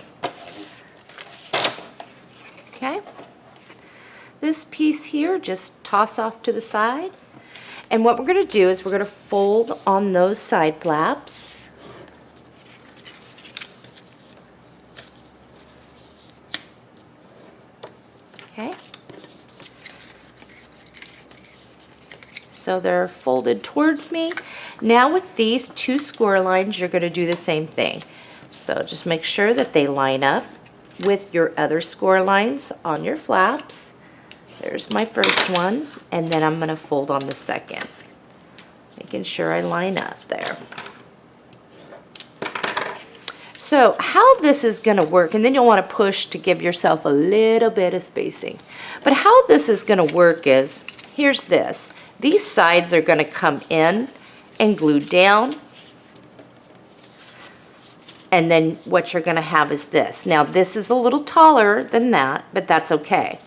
A: Okay. This piece here, just toss off to the side. And what we're going to do is we're going to fold on those side flaps. Okay. So they're folded towards me. Now with these two score lines, you're going to do the same thing. So just make sure that they line up with your other score lines on your flaps. There's my first one, and then I'm going to fold on the second, making sure I line up there. So how this is going to work, and then you'll want to push to give yourself a little bit of spacing. But how this is going to work is, here's this. These sides are going to come in and glue down. And then what you're going to have is this. Now this is a little taller than that, but that's okay.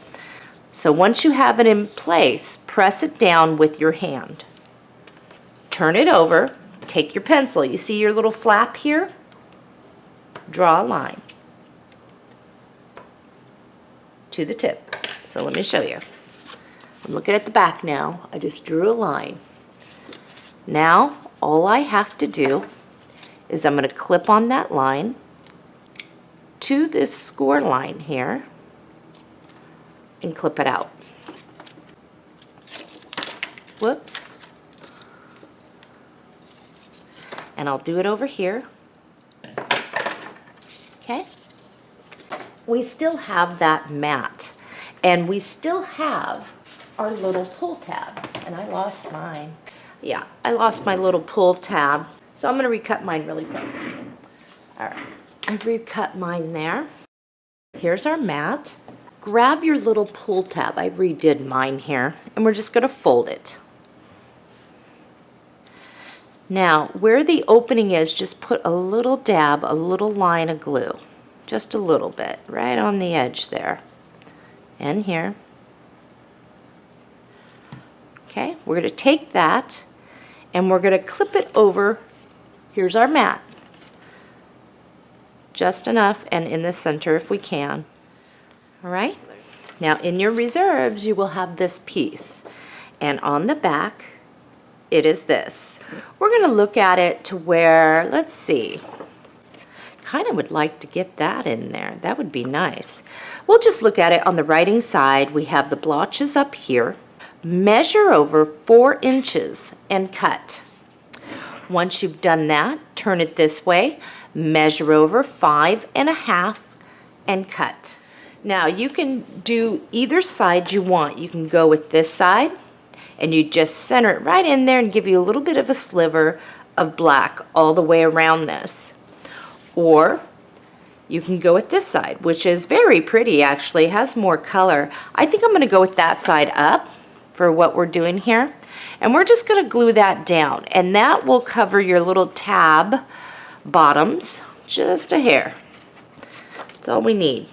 A: So once you have it in place, press it down with your hand. Turn it over, take your pencil. You see your little flap here? Draw a line to the tip. So let me show you. I'm looking at the back now. I just drew a line. Now, all I have to do is I'm going to clip on that line to this score line here and clip it out. Whoops. And I'll do it over here. Okay. We still have that mat, and we still have our little pull tab. And I lost mine. Yeah, I lost my little pull tab. So I'm going to recut mine really quick. All right, I've recut mine there. Here's our mat. Grab your little pull tab. I redid mine here, and we're just going to fold it. Now, where the opening is, just put a little dab, a little line of glue. Just a little bit, right on the edge there. And here. Okay, we're going to take that, and we're going to clip it over. Here's our mat. Just enough, and in the center if we can. All right. Now in your reserves, you will have this piece. And on the back, it is this. We're going to look at it to where, let's see, kind of would like to get that in there. That would be nice. We'll just look at it on the writing side. We have the blotches up here. Measure over 4 inches and cut. Once you've done that, turn it this way, measure over 5.5 and cut. Now you can do either side you want. You can go with this side and you just center it right in there and give you a little bit of a sliver of black all the way around this. Or you can go with this side, which is very pretty actually, has more color. I think I'm going to go with that side up for what we're doing here. And we're just going to glue that down, and that will cover your little tab bottoms just a hair. That's all we need.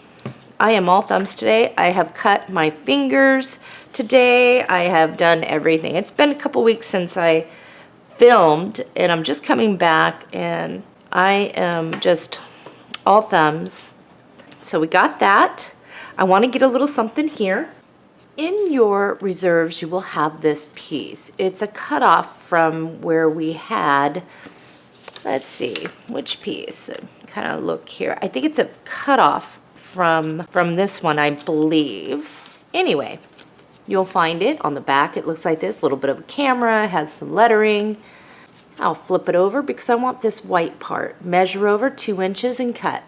A: I am all thumbs today. I have cut my fingers today. I have done everything. It's been a couple weeks since I filmed, and I'm just coming back, and I am just all thumbs. So we got that. I want to get a little something here. In your reserves, you will have this piece. It's a cutoff from where we had, let's see, which piece? Kind of look here. I think it's a cutoff from this one, I believe. Anyway, you'll find it on the back. It looks like this, a little bit of a camera, has some lettering. I'll flip it over because I want this white part. Measure over 2 inches and cut.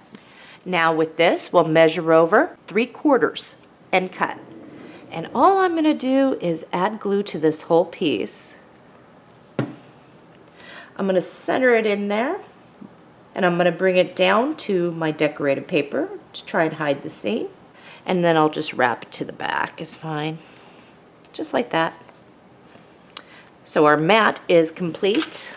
A: Now with this, we'll measure over 3/4 and cut. And all I'm going to do is add glue to this whole piece. I'm going to center it in there, and I'm going to bring it down to my decorative paper to try and hide the seam. And then I'll just wrap it to the back is fine. Just like that. So our mat is complete.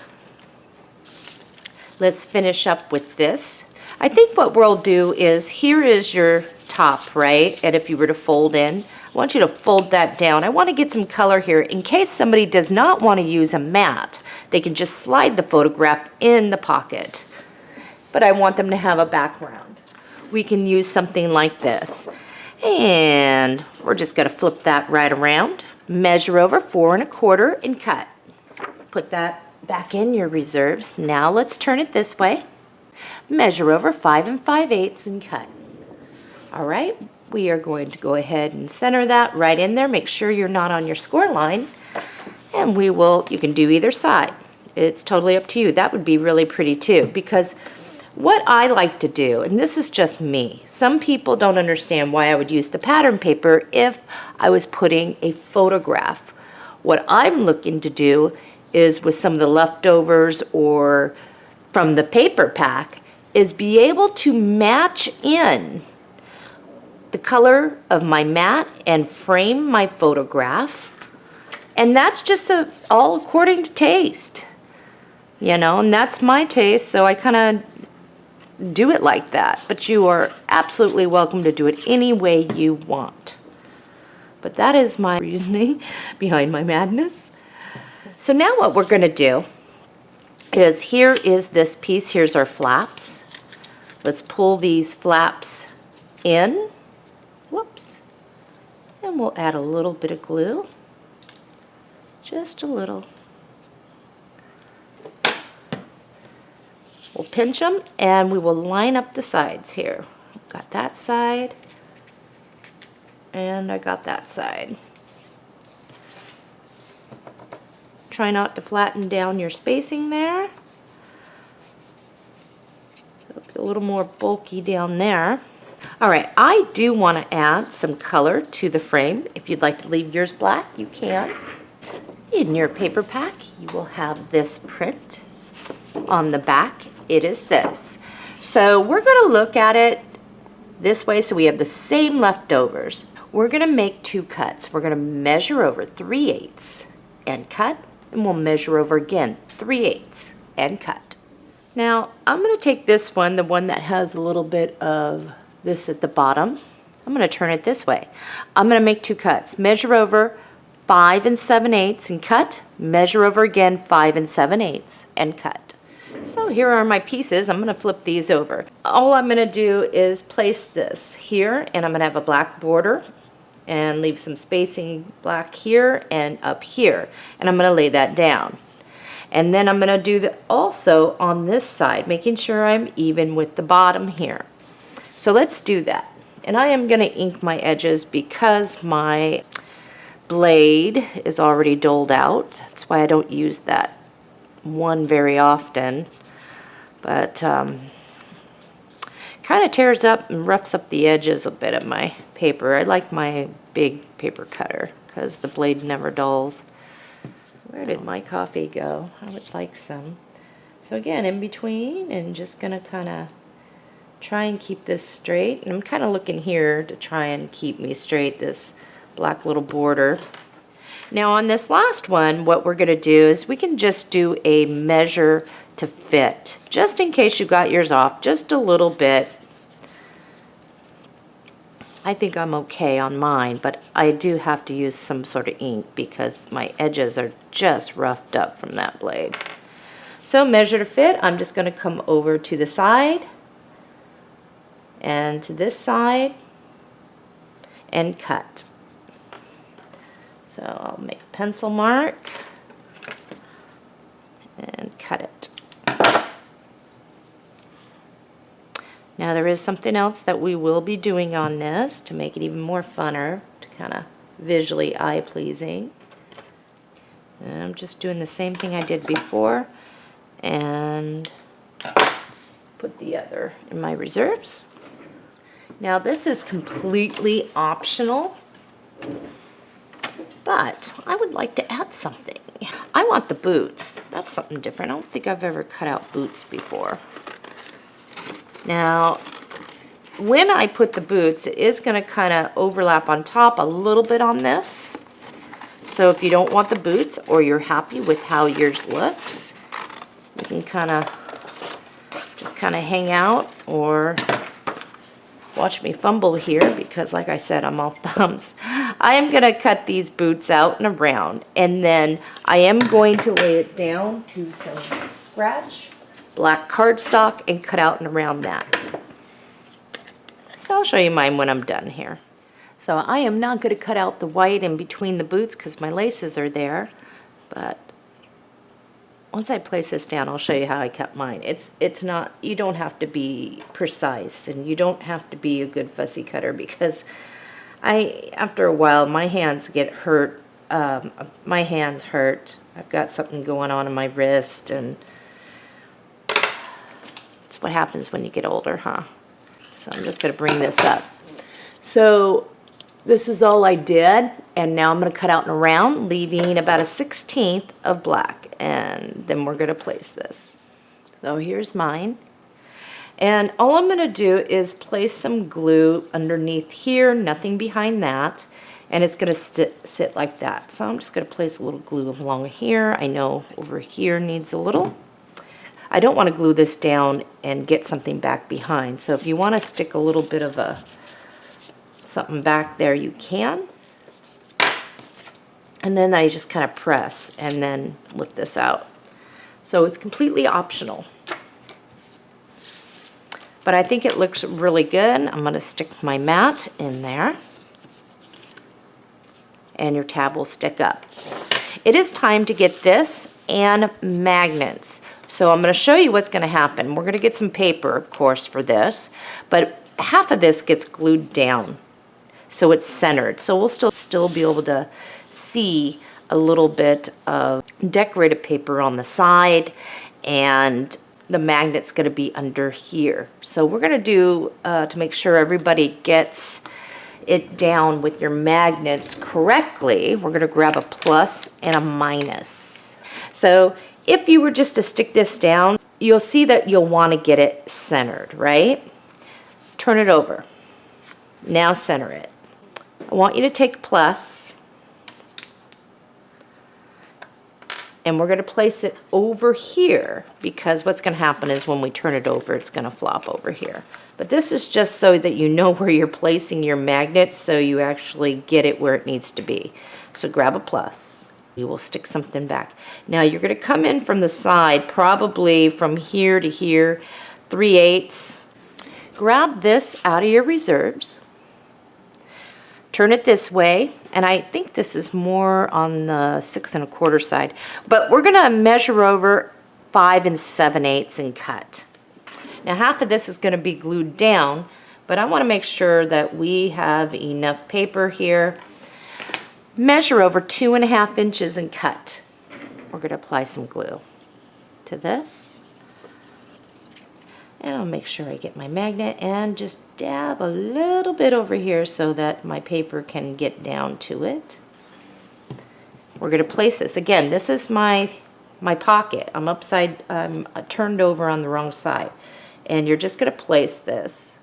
A: Let's finish up with this. I think what we'll do is, here is your top, right? And if you were to fold in, I want you to fold that down. I want to get some color here in case somebody does not want to use a mat. They can just slide the photograph in the pocket. But I want them to have a background. We can use something like this. And we're just going to flip that right around. Measure over 4 1/4 and cut. Put that back in your reserves. Now let's turn it this way. Measure over 5 5/8 and cut. All right, we are going to go ahead and center that right in there. Make sure you're not on your score line. And you can do either side. It's totally up to you. That would be really pretty too, because what I like to do, and this is just me, some people don't understand why I would use the pattern paper if I was putting a photograph. What I'm looking to do is, with some of the leftovers or from the paper pack, is be able to match in the color of my mat and frame my photograph. And that's just all according to taste, and that's my taste, so I kind of do it like that. But you are absolutely welcome to do it any way you want. But that is my reasoning behind my madness. So now what we're going to do is, here is this piece. Here's our flaps. Let's pull these flaps in. Whoops. And we'll add a little bit of glue. Just a little. We'll pinch them and we will line up the sides here. Got that side. And I got that side. Try not to flatten down your spacing there. It'll be a little more bulky down there. All right, I do want to add some color to the frame. If you'd like to leave yours black, you can. In your paper pack, you will have this print on the back. It is this. So we're going to look at it this way, so we have the same leftovers. We're going to make 2 cuts. We're going to measure over 3/8 and cut, and we'll measure over again 3/8 and cut. Now I'm going to take this one, the one that has a little bit of this at the bottom. I'm going to turn it this way. I'm going to make 2 cuts. Measure over 5 7/8 and cut. Measure over again 5 7/8 and cut. So here are my pieces. I'm going to flip these over. All I'm going to do is place this here, and I'm going to have a black border and leave some spacing black here and up here. And I'm going to lay that down. And then I'm going to do also on this side, making sure I'm even with the bottom here. So let's do that. And I am going to ink my edges because my blade is already doled out. That's why I don't use that one very often. But kind of tears up and roughs up the edges a bit of my paper. I like my big paper cutter because the blade never dulls. Where did my coffee go? I would like some. So again, in between, and just going to kind of try and keep this straight. And I'm kind of looking here to try and keep me straight, this black little border. Now on this last one, what we're going to do is we can just do a measure to fit, just in case you got yours off just a little bit. I think I'm okay on mine, but I do have to use some sort of ink because my edges are just roughed up from that blade. So measure to fit, I'm just going to come over to the side and to this side and cut. So I'll make a pencil mark and cut it. Now there is something else that we will be doing on this to make it even more funner, to kind of visually eye-pleasing. And I'm just doing the same thing I did before and put the other in my reserves. Now this is completely optional, but I would like to add something. I want the boots. That's something different. I don't think I've ever cut out boots before. Now, when I put the boots, it is going to kind of overlap on top a little bit on this. So if you don't want the boots or you're happy with how yours looks, you can kind of just kind of hang out or watch me fumble here because, like I said, I'm all thumbs. I am going to cut these boots out and around, and then I am going to lay it down to some scratch black cardstock and cut out and around that. So I'll show you mine when I'm done here. So I am not going to cut out the white in between the boots because my laces are there, but once I place this down, I'll show you how I cut mine. It's not, you don't have to be precise, and you don't have to be a good fussy cutter because after a while, my hands get hurt. My hands hurt. I've got something going on in my wrist, and it's what happens when you get older, huh? So I'm just going to bring this up. So this is all I did, and now I'm going to cut out and around, leaving about a 1/16 of black, and then we're going to place this. So here's mine. And all I'm going to do is place some glue underneath here, nothing behind that, and it's going to sit like that. So I'm just going to place a little glue along here. I know over here needs a little. I don't want to glue this down and get something back behind. So if you want to stick a little bit of something back there, you can. And then I just kind of press and then lift this out. So it's completely optional. But I think it looks really good. I'm going to stick my mat in there. And your tab will stick up. It is time to get this and magnets. So I'm going to show you what's going to happen. We're going to get some paper, of course, for this. But half of this gets glued down. So it's centered. So we'll still be able to see a little bit of decorative paper on the side, and the magnet's going to be under here. So we're going to do, to make sure everybody gets it down with your magnets correctly, we're going to grab a plus and a minus. So if you were just to stick this down, you'll see that you'll want to get it centered, right? Turn it over. Now center it. I want you to take plus, and we're going to place it over here, because what's going to happen is when we turn it over, it's going to flop over here. But this is just so that you know where you're placing your magnet, so you actually get it where it needs to be. So grab a plus. You will stick something back. Now you're going to come in from the side, probably from here to here, 3/8. Grab this out of your reserves. Turn it this way, and I think this is more on the 6 1/4 side, but we're going to measure over 5 7/8 and cut. Now half of this is going to be glued down, but I want to make sure that we have enough paper here. Measure over 2 1/2 inches and cut. We're going to apply some glue to this. And I'll make sure I get my magnet and just dab a little bit over here so that my paper can get down to it. We're going to place this. Again, this is my pocket. I'm turned over on the wrong side. And you're just going to place this.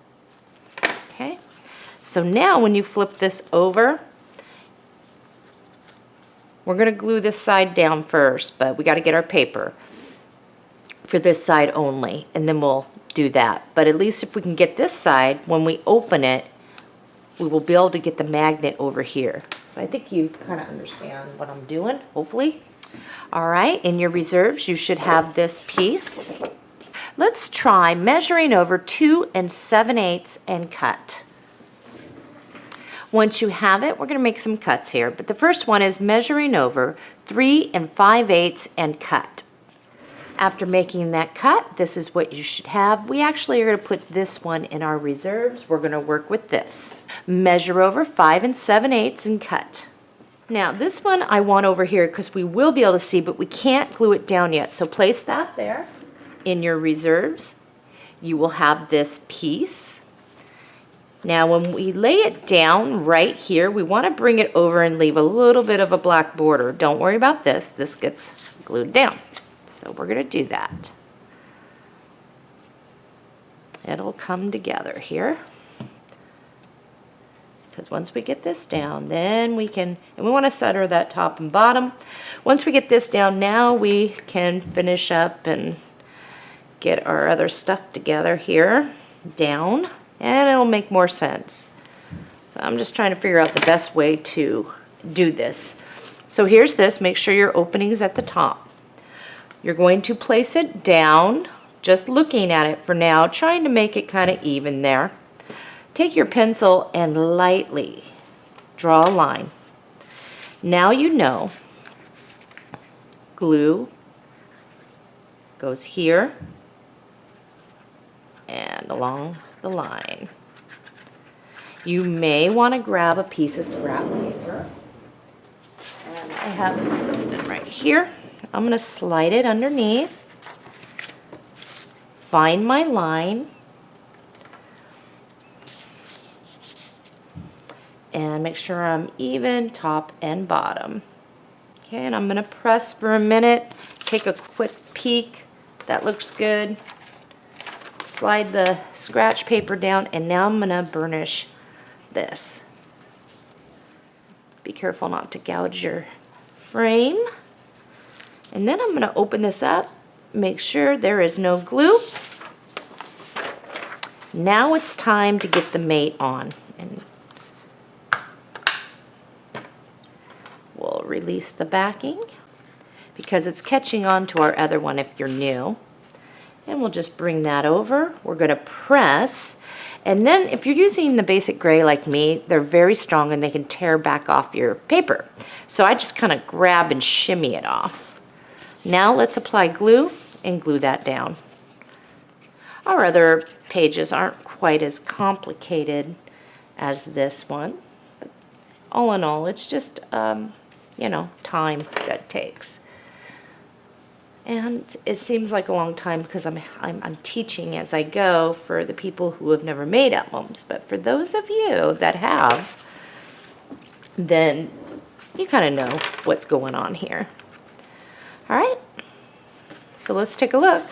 A: Okay? So now when you flip this over, we're going to glue this side down first, but we got to get our paper for this side only, and then we'll do that. But at least if we can get this side, when we open it, we will be able to get the magnet over here. So I think you kind of understand what I'm doing, hopefully. All right, in your reserves, you should have this piece. Let's try measuring over 2 7/8 and cut. Once you have it, we're going to make some cuts here. But the first one is measuring over 3 5/8 and cut. After making that cut, this is what you should have. We actually are going to put this one in our reserves. We're going to work with this. Measure over 5 7/8 and cut. Now this one I want over here because we will be able to see, but we can't glue it down yet. So place that there in your reserves. You will have this piece. Now when we lay it down right here, we want to bring it over and leave a little bit of a black border. Don't worry about this. This gets glued down. So we're going to do that. It'll come together here. because once we get this down, then we can, and we want to center that top and bottom. Once we get this down, now we can finish up and get our other stuff together here, down, and it'll make more sense. So I'm just trying to figure out the best way to do this. So here's this, make sure your opening is at the top. You're going to place it down, just looking at it for now, trying to make it kind of even there. Take your pencil and lightly draw a line. Now you know glue goes here and along the line. You may want to grab a piece of scrap paper. And I have something right here. I'm going to slide it underneath. Find my line. And make sure I'm even top and bottom. Okay, and I'm going to press for a minute, take a quick peek. That looks good. Slide the scratch paper down, and now I'm going to burnish this. Be careful not to gouge your frame. And then I'm going to open this up, make sure there is no glue. Now it's time to get the mate on. And we'll release the backing because it's catching on to our other one if you're new. And we'll just bring that over. We're going to press. And then if you're using the basic gray like me, they're very strong and they can tear back off your paper. So I just kind of grab and shimmy it off. Now let's apply glue and glue that down. Our other pages aren't quite as complicated as this one. But all in all, it's just, you know, time that takes. And it seems like a long time because I'm teaching as I go for the people who have never made albums. But for those of you that have, then you kind of know what's going on here. All right, so let's take a look.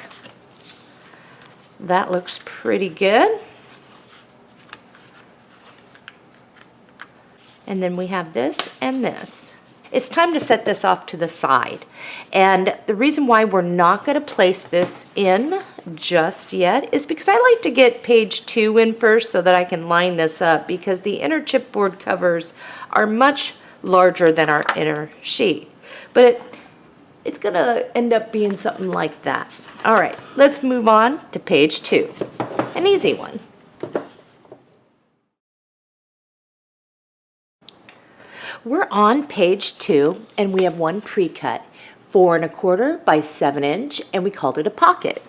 A: That looks pretty good. And then we have this and this. It's time to set this off to the side. And the reason why we're not going to place this in just yet is because I like to get page 2 in first so that I can line this up, because the inner chipboard covers are much larger than our inner sheet. But it's going to end up being something like that. All right, let's move on to page 2. An easy one. We're on page 2 and we have one pre-cut, 4 1/4 by 7 inch, and we called it a pocket.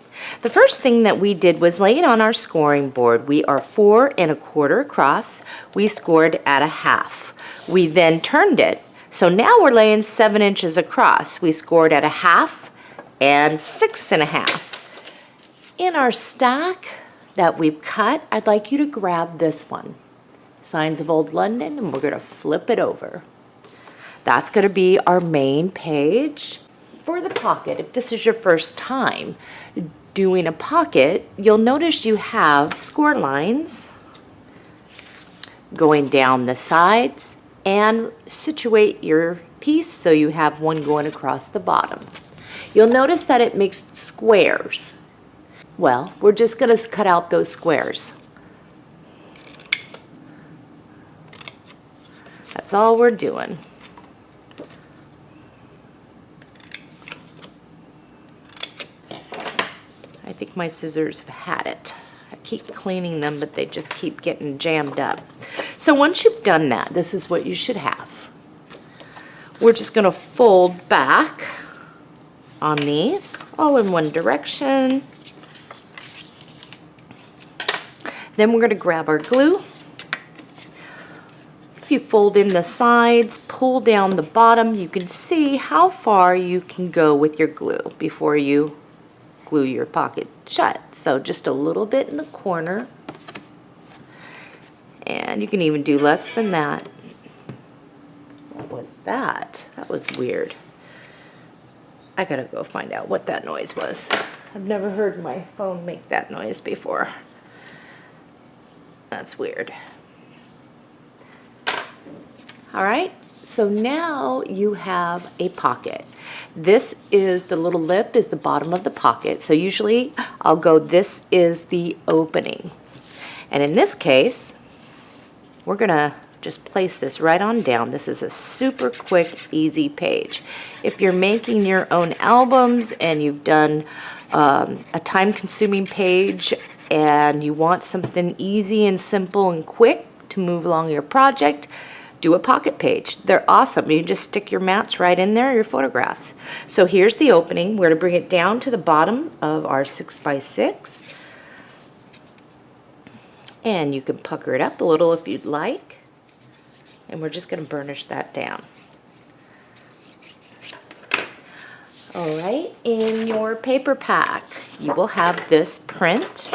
A: The first thing that we did was lay it on our scoring board. We are 4 1/4 across. We scored at a half. We then turned it. So now we're laying 7 inches across. We scored at a half and 6 1/2. In our stack that we've cut, I'd like you to grab this one. Signs of Old London, and we're going to flip it over. That's going to be our main page. For the pocket, if this is your first time doing a pocket, you'll notice you have score lines going down the sides, and situate your piece so you have one going across the bottom. You'll notice that it makes squares. Well, we're just going to cut out those squares. That's all we're doing. I think my scissors have had it. I keep cleaning them, but they just keep getting jammed up. So once you've done that, this is what you should have. We're just going to fold back on these, all in one direction. Then we're going to grab our glue. If you fold in the sides, pull down the bottom, you can see how far you can go with your glue before you glue your pocket shut. So just a little bit in the corner, and you can even do less than that. What was that? That was weird. I gotta go find out what that noise was. I've never heard my phone make that noise before. That's weird. All right, so now you have a pocket. This is the little lip is the bottom of the pocket. So usually I'll go, this is the opening. And in this case, we're gonna just place this right on down. This is a super quick, easy page. If you're making your own albums and you've done a time-consuming page and you want something easy and simple and quick to move along your project, do a pocket page. They're awesome. You just stick your mats right in there, your photographs. So here's the opening. We're going to bring it down to the bottom of our 6x6. And you can pucker it up a little if you'd like. And we're just going to burnish that down. All right, in your paper pack, you will have this print.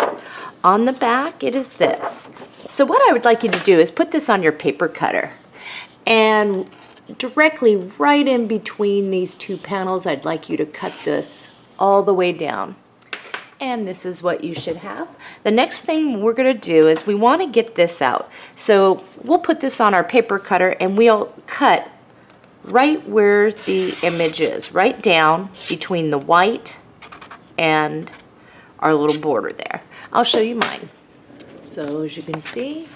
A: On the back, it is this. So what I would like you to do is put this on your paper cutter. And directly right in between these two panels, I'd like you to cut this all the way down. And this is what you should have. The next thing we're going to do is we want to get this out. So we'll put this on our paper cutter and we'll cut right where the image is, right down between the white and our little border there. I'll show you mine. So as you can see,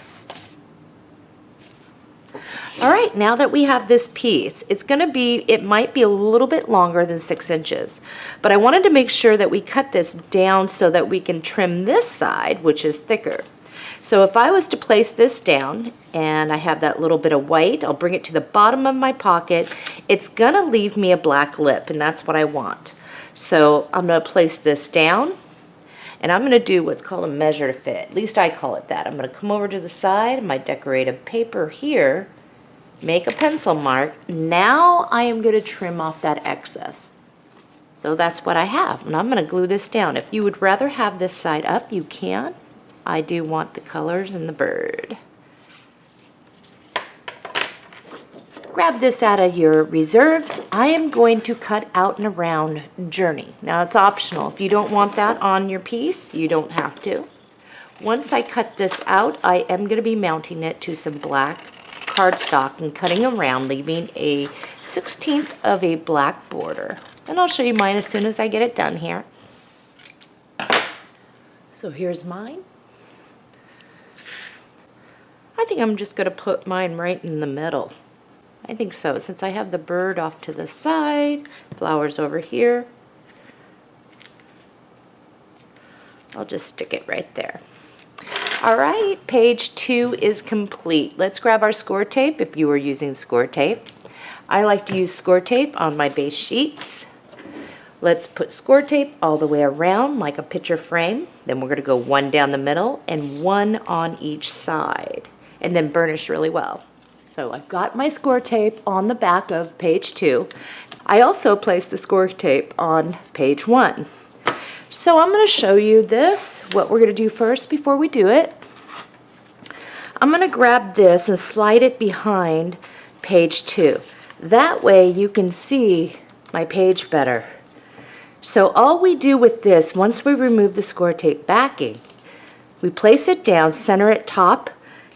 A: all right, now that we have this piece, it might be a little bit longer than 6 inches, but I wanted to make sure that we cut this down so that we can trim this side, which is thicker. So if I was to place this down and I have that little bit of white, I'll bring it to the bottom of my pocket. It's gonna leave me a black lip, and that's what I want. So I'm gonna place this down and I'm gonna do what's called a measure to fit. At least I call it that. I'm gonna come over to the side of my decorative paper here, make a pencil mark. Now I am going to trim off that excess. So that's what I have, and I'm going to glue this down. If you would rather have this side up, you can. I do want the colors and the bird. Grab this out of your reserves. I am going to cut out and around Journey. Now it's optional. If you don't want that on your piece, you don't have to. Once I cut this out, I am going to be mounting it to some black cardstock and cutting around, leaving a 1/16 of a black border. And I'll show you mine as soon as I get it done here. So here's mine. I think I'm just going to put mine right in the middle. I think so, since I have the bird off to the side, flowers over here. I'll just stick it right there. All right, page 2 is complete. Let's grab our score tape if you were using score tape. I like to use score tape on my base sheets. Let's put score tape all the way around like a picture frame. Then we're going to go 1 down the middle and 1 on each side, and then burnish really well. So I've got my score tape on the back of page 2. I also placed the score tape on page 1. So I'm going to show you this, what we're going to do first before we do it. I'm going to grab this and slide it behind page 2. That way you can see my page better. So all we do with this, once we remove the score tape backing, we place it down, center it top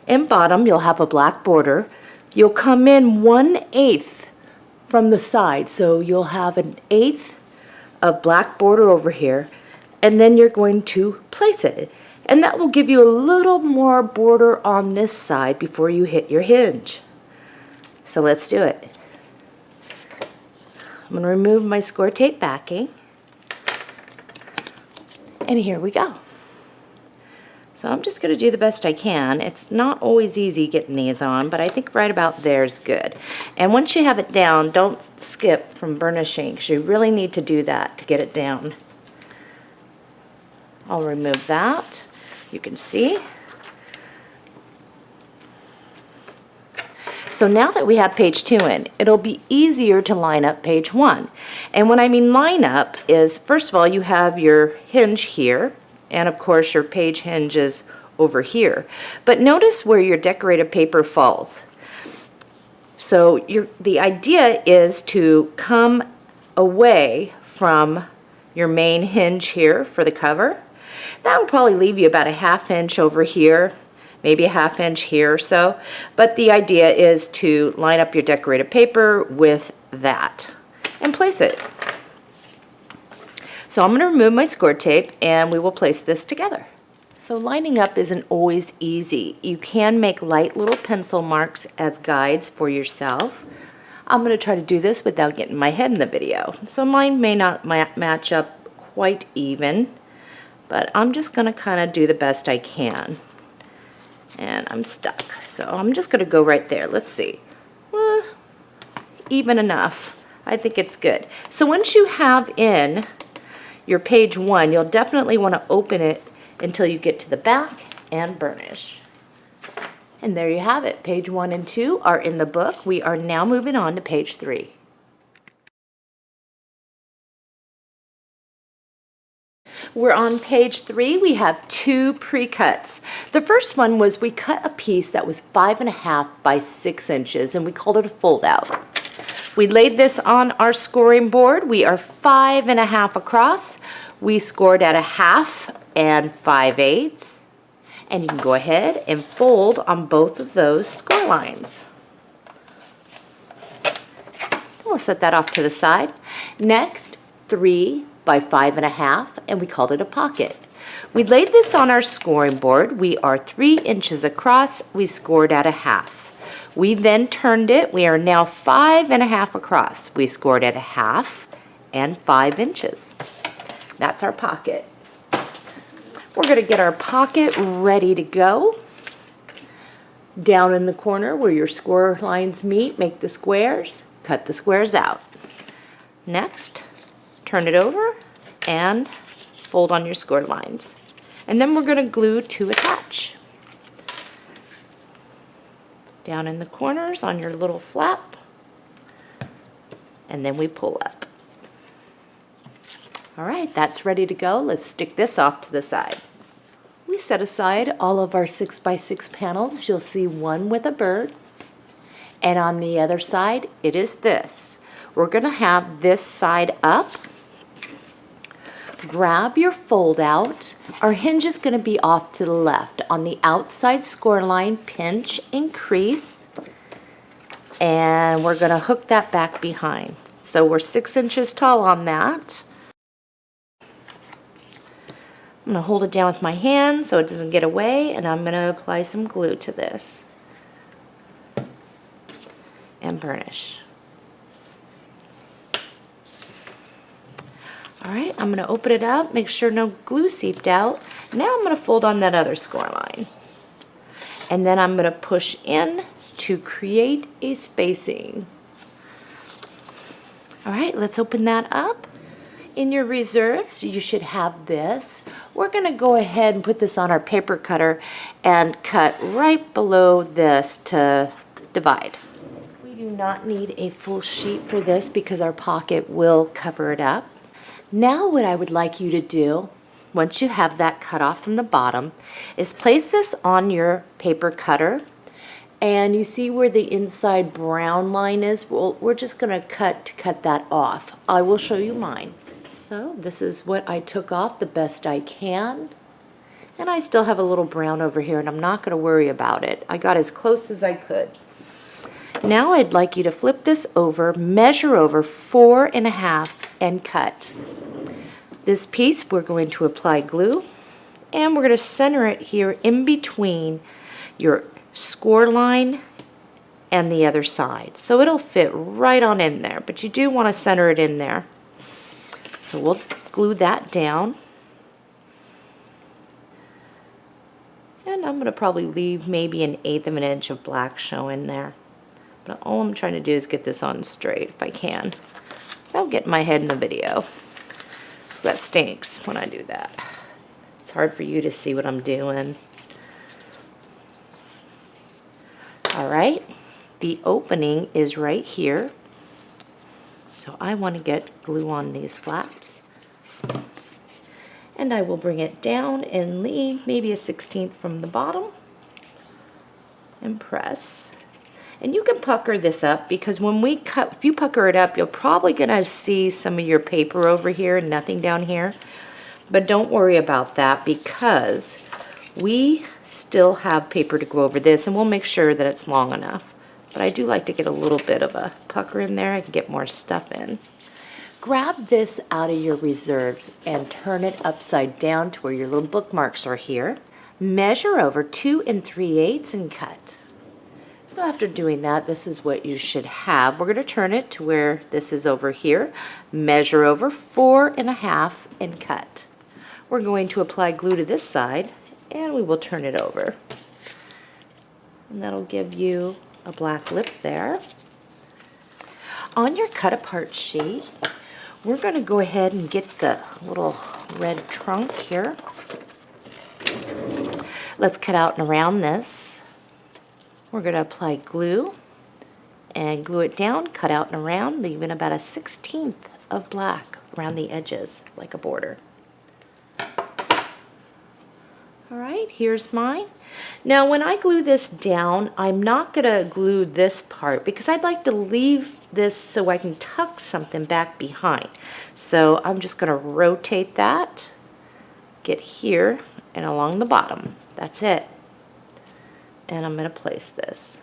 A: and bottom. You'll have a black border. You'll come in 1/8 from the side. So you'll have 1/8 of black border over here. And then you're going to place it. And that will give you a little more border on this side before you hit your hinge. So let's do it. I'm going to remove my score tape backing. And here we go. So I'm just going to do the best I can. It's not always easy getting these on, but I think right about there is good. And once you have it down, don't skip from burnishing, because you really need to do that to get it down. I'll remove that. You can see. So now that we have page 2 in, it'll be easier to line up page 1. And what I mean line up is, first of all, you have your hinge here, and of course your page hinges over here. But notice where your decorative paper falls. So the idea is to come away from your main hinge here for the cover. That will probably leave you about a 1/2 inch over here, maybe a 1/2 inch here or so. But the idea is to line up your decorated paper with that and place it. So I'm going to remove my score tape and we will place this together. So lining up isn't always easy. You can make light little pencil marks as guides for yourself. I'm going to try to do this without getting my head in the video. So mine may not match up quite even, but I'm just going to kind of do the best I can. And I'm stuck, so I'm just going to go right there. Let's see. Even enough. I think it's good. So once you have in your page 1, you'll definitely want to open it until you get to the back and burnish. And there you have it. Page 1 and 2 are in the book. We are now moving on to page 3. We're on page 3. We have 2 pre-cuts. The first one was we cut a piece that was 5.5 by 6 inches and we called it a fold out. We laid this on our scoring board. We are 5.5 across. We scored at 1/2 and 5/8. And you can go ahead and fold on both of those score lines. We'll set that off to the side. Next, 3 by 5.5, and we called it a pocket. We laid this on our scoring board. We are 3 inches across. We scored at 1/2. We then turned it. We are now 5.5 across. We scored at 1/2 and 5 inches. That's our pocket. We're going to get our pocket ready to go. Down in the corner where your score lines meet, make the squares, cut the squares out. Next, turn it over and fold on your score lines. And then we're going to glue to attach. Down in the corners on your little flap, and then we pull up. All right, that's ready to go. Let's stick this off to the side. We set aside all of our 6 by 6 panels. You'll see one with a bird, and on the other side, it is this. We're going to have this side up. Grab your fold out. Our hinge is going to be off to the left. On the outside score line, pinch, increase, and we're going to hook that back behind. So we're 6 inches tall on that. I'm going to hold it down with my hand so it doesn't get away, and I'm going to apply some glue to this and burnish. All right, I'm going to open it up, make sure no glue seeped out. Now I'm going to fold on that other score line. And then I'm going to push in to create a spacing. All right, let's open that up. In your reserves, you should have this. We're going to go ahead and put this on our paper cutter and cut right below this to divide. We do not need a full sheet for this because our pocket will cover it up. Now what I would like you to do, once you have that cut off from the bottom, is place this on your paper cutter, and you see where the inside brown line is? Well, we're just going to cut that off. I will show you mine. So this is what I took off the best I can, and I still have a little brown over here, and I'm not going to worry about it. I got as close as I could. Now I'd like you to flip this over, measure over 4.5 and cut. This piece we're going to apply glue, and we're going to center it here in between your score line and the other side. So it'll fit right on in there, but you do want to center it in there. So we'll glue that down. And I'm going to probably leave maybe 1/8 of an inch of black showing there. But all I'm trying to do is get this on straight if I can, without getting my head in the video. So that stinks when I do that. It's hard for you to see what I'm doing. All right, the opening is right here. So I want to get glue on these flaps. And I will bring it down and leave maybe 1/16 from the bottom and press. And you can pucker this up because when we cut, if you pucker it up, you're probably going to see some of your paper over here and nothing down here. But don't worry about that because We still have paper to go over this, and we'll make sure that it's long enough. But I do like to get a little bit of a pucker in there. I can get more stuff in. Grab this out of your reserves and turn it upside down to where your little bookmarks are here. Measure over 2 3/8 and cut. So after doing that, this is what you should have. We're going to turn it to where this is over here. Measure over 4 1/2 and cut. We're going to apply glue to this side, and we will turn it over. And that'll give you a black lip there. On your cut apart sheet, we're going to go ahead and get the little red trunk here. Let's cut out and around this. We're going to apply glue and glue it down, cut out and around, leaving about a 1/16 of black around the edges like a border. All right, here's mine. Now when I glue this down, I'm not going to glue this part because I'd like to leave this so I can tuck something back behind. So I'm just going to rotate that, get here and along the bottom. That's it. And I'm going to place this.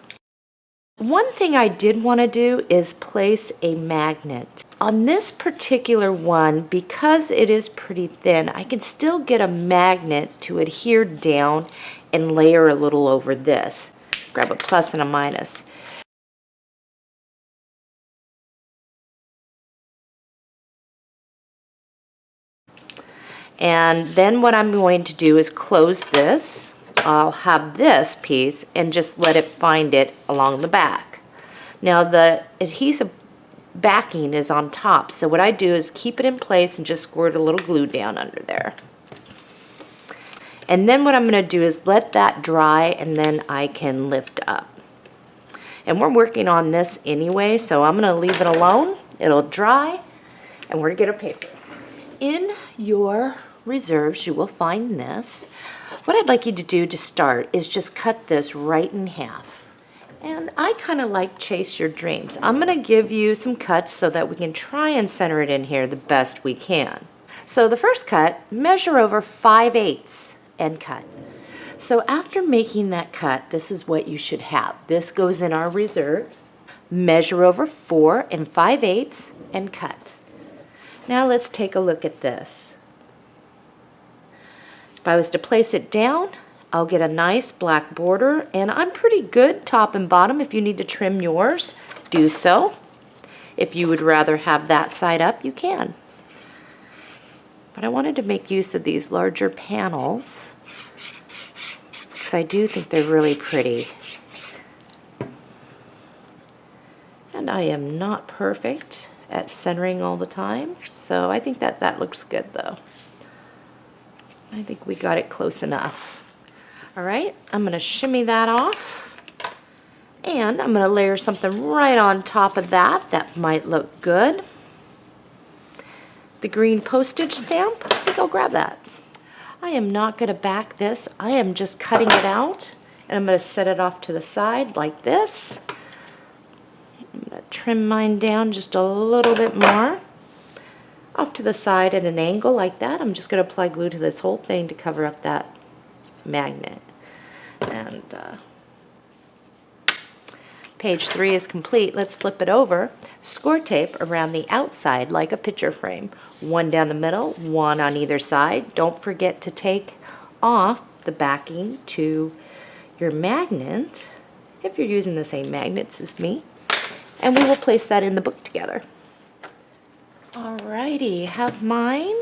A: One thing I did want to do is place a magnet. On this particular one, because it is pretty thin, I can still get a magnet to adhere down and layer a little over this. Grab a plus and a minus. And then what I'm going to do is close this. I'll have this piece and just let it find it along the back. Now the adhesive backing is on top, so what I do is keep it in place and just squirt a little glue down under there. And then what I'm going to do is let that dry, and then I can lift up. And we're working on this anyway, so I'm going to leave it alone. It'll dry, and we're going to get our paper. In your reserves, you will find this. What I'd like you to do to start is just cut this right in half. And I kind of like chase your dreams. I'm going to give you some cuts so that we can try and center it in here the best we can. So the first cut, measure over 5/8 and cut. So after making that cut, this is what you should have. This goes in our reserves. Measure over 4 5/8 and cut. Now let's take a look at this. If I was to place it down, I'll get a nice black border, and I'm pretty good top and bottom. If you need to trim yours, do so. If you would rather have that side up, you can. But I wanted to make use of these larger panels because I do think they're really pretty. And I am not perfect at centering all the time, so I think that looks good though. I think we got it close enough. All right, I'm going to shimmy that off, and I'm going to layer something right on top of that. That might look good. The green postage stamp, I think I'll grab that. I am not going to back this. I am just cutting it out, and I'm going to set it off to the side like this. I'm going to trim mine down just a little bit more. Off to the side at an angle like that. I'm just going to apply glue to this whole thing to cover up that magnet. And page 3 is complete. Let's flip it over. Score tape around the outside like a picture frame. One down the middle, one on either side. Don't forget to take off the backing to your magnet if you're using the same magnets as me. And we will place that in the book together. Alrighty, have mine.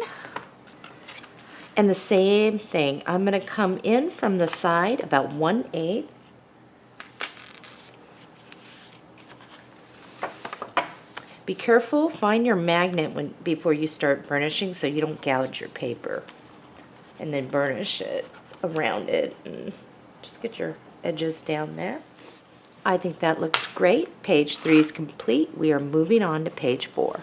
A: And the same thing, I'm going to come in from the side about 1/8. Be careful, find your magnet before you start burnishing so you don't gouge your paper. And then burnish it around it and just get your edges down there. I think that looks great. Page 3 is complete. We are moving on to page 4.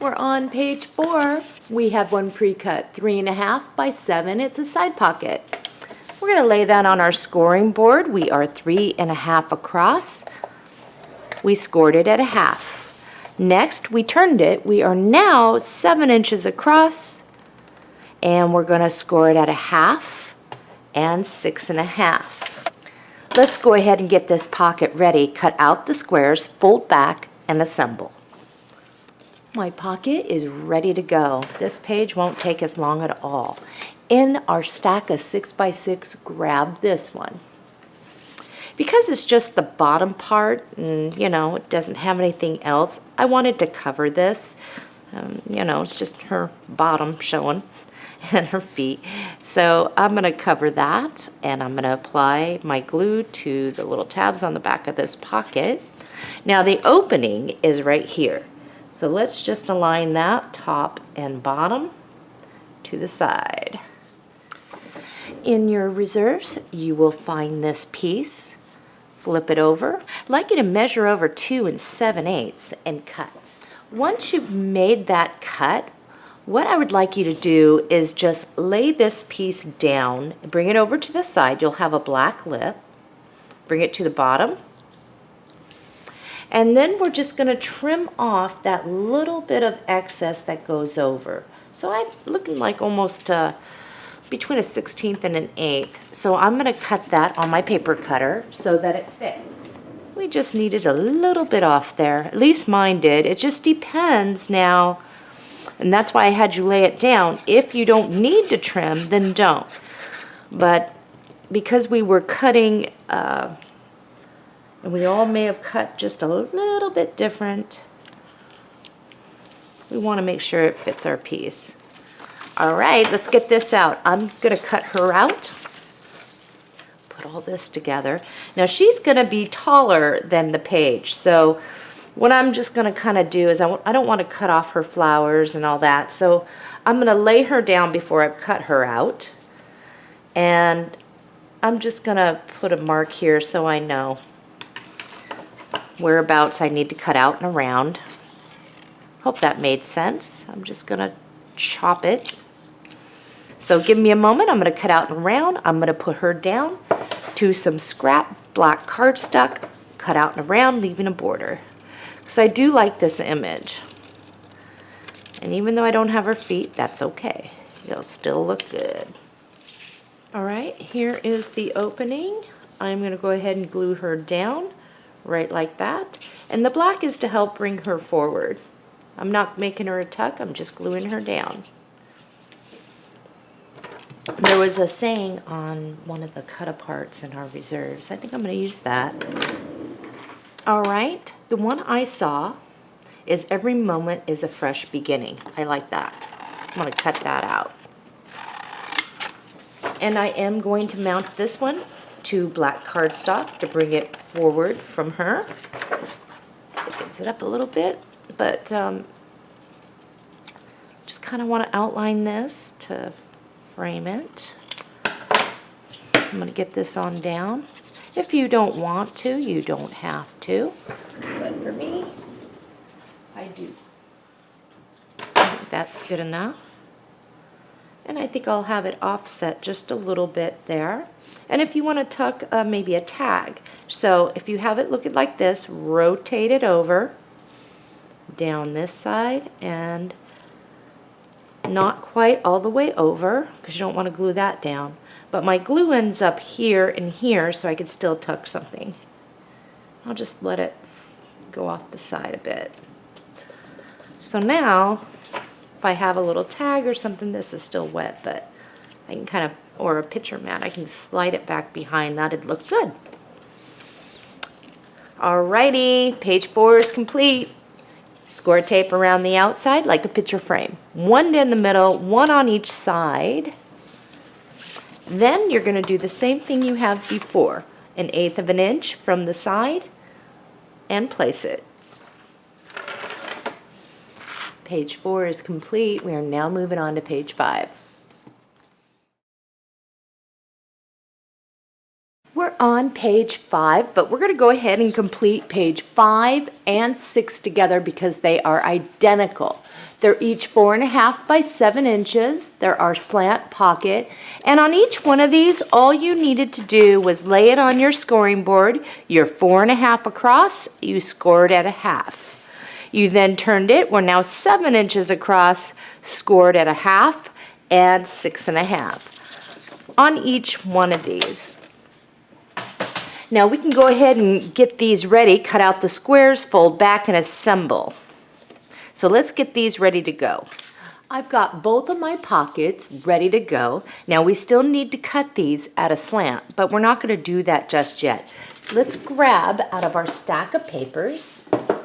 A: We're on page 4. We have one pre-cut, 3 1/2 by 7. It's a side pocket. We're going to lay that on our scoring board. We are 3 1/2 across. We scored it at 1/2. Next, we turned it. We are now 7 inches across, and we're going to score it at 1/2 and 6.5. Let's go ahead and get this pocket ready. Cut out the squares, fold back, and assemble. My pocket is ready to go. This page won't take us long at all. In our stack of 6x6, grab this one. Because it's just the bottom part, and you know, it doesn't have anything else, I wanted to cover this. You know, it's just her bottom showing and her feet. So I'm going to cover that, and I'm going to apply my glue to the little tabs on the back of this pocket. Now the opening is right here. So let's just align that top and bottom to the side. In your reserves, you will find this piece. Flip it over. I'd like you to measure over 2 7/8 and cut. Once you've made that cut, what I would like you to do is just lay this piece down, bring it over to the side. You'll have a black lip. Bring it to the bottom. And then we're just going to trim off that little bit of excess that goes over. So I'm looking like almost between a 1/16 and an 1/8. So I'm going to cut that on my paper cutter so that it fits. We just needed a little bit off there. At least mine did. It just depends now. And that's why I had you lay it down. If you don't need to trim, then don't. But because we were cutting, and we all may have cut just a little bit different, we want to make sure it fits our piece. All right, let's get this out. I'm going to cut her out. Put all this together. Now she's going to be taller than the page. So what I'm just going to kind of do is I don't want to cut off her flowers and all that. So I'm going to lay her down before I cut her out. And I'm just going to put a mark here so I know whereabouts I need to cut out and around. Hope that made sense. I'm just going to chop it. So give me a moment. I'm going to cut out and around. I'm going to put her down to some scrap black cardstock, cut out and around, leaving a border. Because I do like this image. And even though I don't have her feet, that's okay. They'll still look good. All right, here is the opening. I'm going to go ahead and glue her down right like that. And the black is to help bring her forward. I'm not making her a tuck, I'm just gluing her down. There was a saying on one of the cut-aparts in our reserves. I think I'm going to use that. All right, the one I saw is every moment is a fresh beginning. I like that. I'm going to cut that out. And I am going to mount this one to black cardstock to bring it forward from her. Opens it up a little bit, but just kind of want to outline this to frame it. I'm going to get this on down. If you don't want to, you don't have to. But for me, I do. I think that's good enough. And I think I'll have it offset just a little bit there. And if you want to tuck maybe a tag. So if you have it looking like this, rotate it over down this side and not quite all the way over because you don't want to glue that down. But my glue ends up here and here so I could still tuck something. I'll just let it go off the side a bit. So now if I have a little tag or something, this is still wet, but I can kind of, or a picture mat, I can slide it back behind. That'd look good. Alrighty, page 4 is complete. Score tape around the outside like a picture frame. One in the middle, one on each side. Then you're going to do the same thing you have before. 1/8 of an inch from the side and place it. Page 4 is complete. We are now moving on to page 5. We're on page 5, but we're going to go ahead and complete page 5 and 6 together because they are identical. They're each 4.5 by 7 inches. They're our slant pocket. And on each one of these, all you needed to do was lay it on your scoring board. You're 4.5 across, you scored at 1/2. You then turned it. We're now 7 inches across, scored at 1/2 and 6.5 on each one of these. Now we can go ahead and get these ready, cut out the squares, fold back, and assemble. So let's get these ready to go. I've got both of my pockets ready to go. Now we still need to cut these at a slant, but we're not going to do that just yet. Let's grab out of our stack of papers,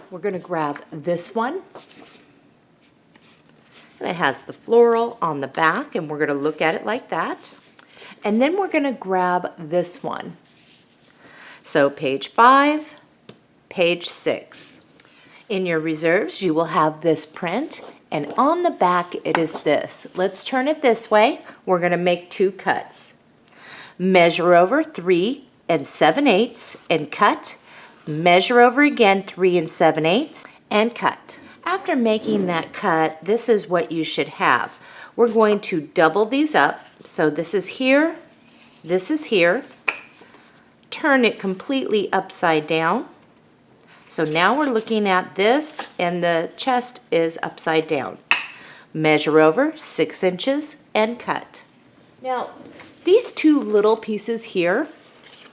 A: we're going to grab this one. And it has the floral on the back, and we're going to look at it like that. And then we're going to grab this one. So page 5, page 6. In your reserves, you will have this print, and on the back it is this. Let's turn it this way. We're going to make 2 cuts. Measure over 3 7/8 and cut. Measure over again 3 7/8 and cut. After making that cut, this is what you should have. We're going to double these up. So this is here, this is here. Turn it completely upside down. So now we're looking at this, and the chest is upside down. Measure over 6 inches and cut. Now, these 2 little pieces here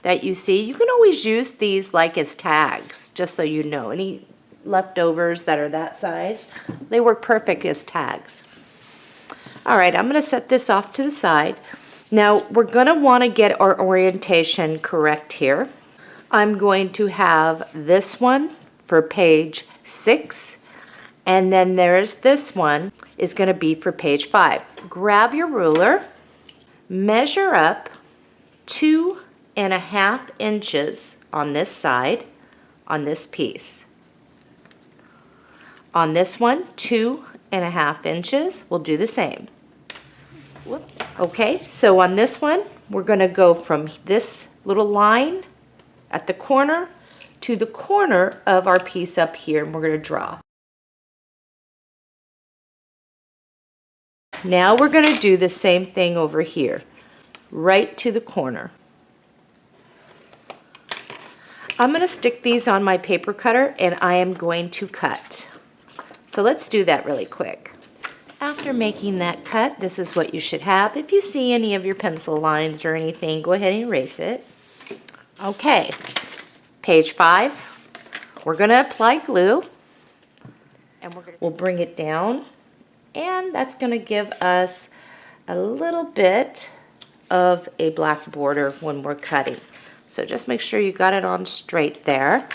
A: that you see, you can always use these like as tags, just so you know. Any leftovers that are that size, they work perfect as tags. All right, I'm going to set this off to the side. Now, we're going to want to get our orientation correct here. I'm going to have this one for page 6, and then there's this one is going to be for page 5. Grab your ruler, measure up 2.5 inches on this side, on this piece. On this one, 2.5 inches. We'll do the same. Whoops. Okay, so on this one, we're going to go from this little line at the corner to the corner of our piece up here, and we're going to draw. Now we're going to do the same thing over here, right to the corner. I'm going to stick these on my paper cutter, and I am going to cut. So let's do that really quick. After making that cut, this is what you should have. If you see any of your pencil lines or anything, go ahead and erase it. Okay, page 5. We're going to apply glue, and we'll bring it down, and that's going to give us a little bit of a black border when we're cutting. So just make sure you got it on straight there.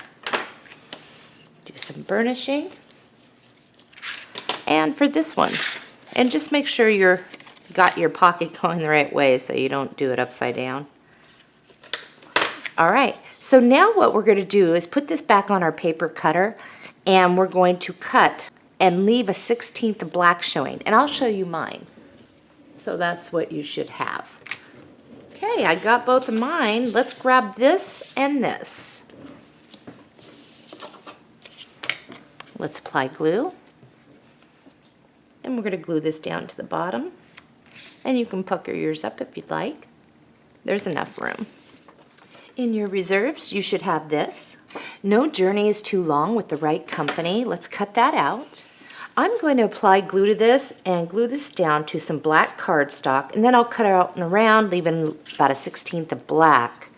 A: Do some burnishing. And for this one, and just make sure you've got your pocket going the right way so you don't do it upside down. All right, so now what we're going to do is put this back on our paper cutter, and we're going to cut and leave a 1/16 of black showing, and I'll show you mine. So that's what you should have. Okay, I got both of mine. Let's grab this and this. Let's apply glue. And we're going to glue this down to the bottom. And you can pucker yours up if you'd like. There's enough room. In your reserves, you should have this. No journey is too long with the right company. Let's cut that out. I'm going to apply glue to this and glue this down to some black cardstock, and then I'll cut it out and around, leaving about a 1/16 of black.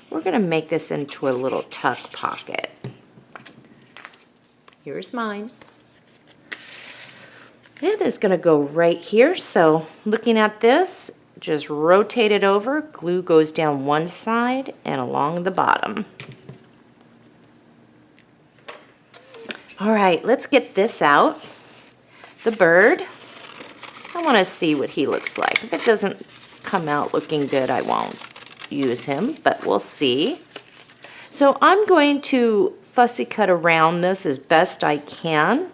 A: We're going to make this into a little tuck pocket. Here's mine. It is going to go right here, so looking at this, just rotate it over. Glue goes down one side and along the bottom. All right, let's get this out. The bird, I want to see what he looks like. If it doesn't come out looking good, I won't use him, but we'll see. So I'm going to fussy cut around this as best I can.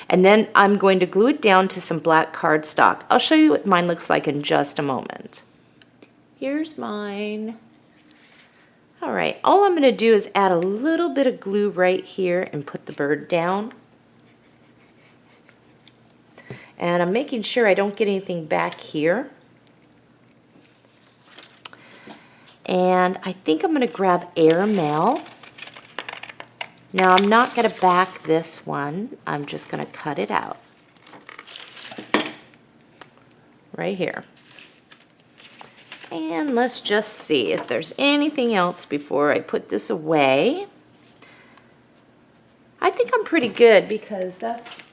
A: And then I'm going to glue it down to some black cardstock. I'll show you what mine looks like in just a moment. Here's mine. All right, all I'm going to do is add a little bit of glue right here and put the bird down. And I'm making sure I don't get anything back here. And I think I'm going to grab airmail. Now I'm not going to back this one. I'm just going to cut it out. Right here. And let's just see if there's anything else before I put this away. I think I'm pretty good because that's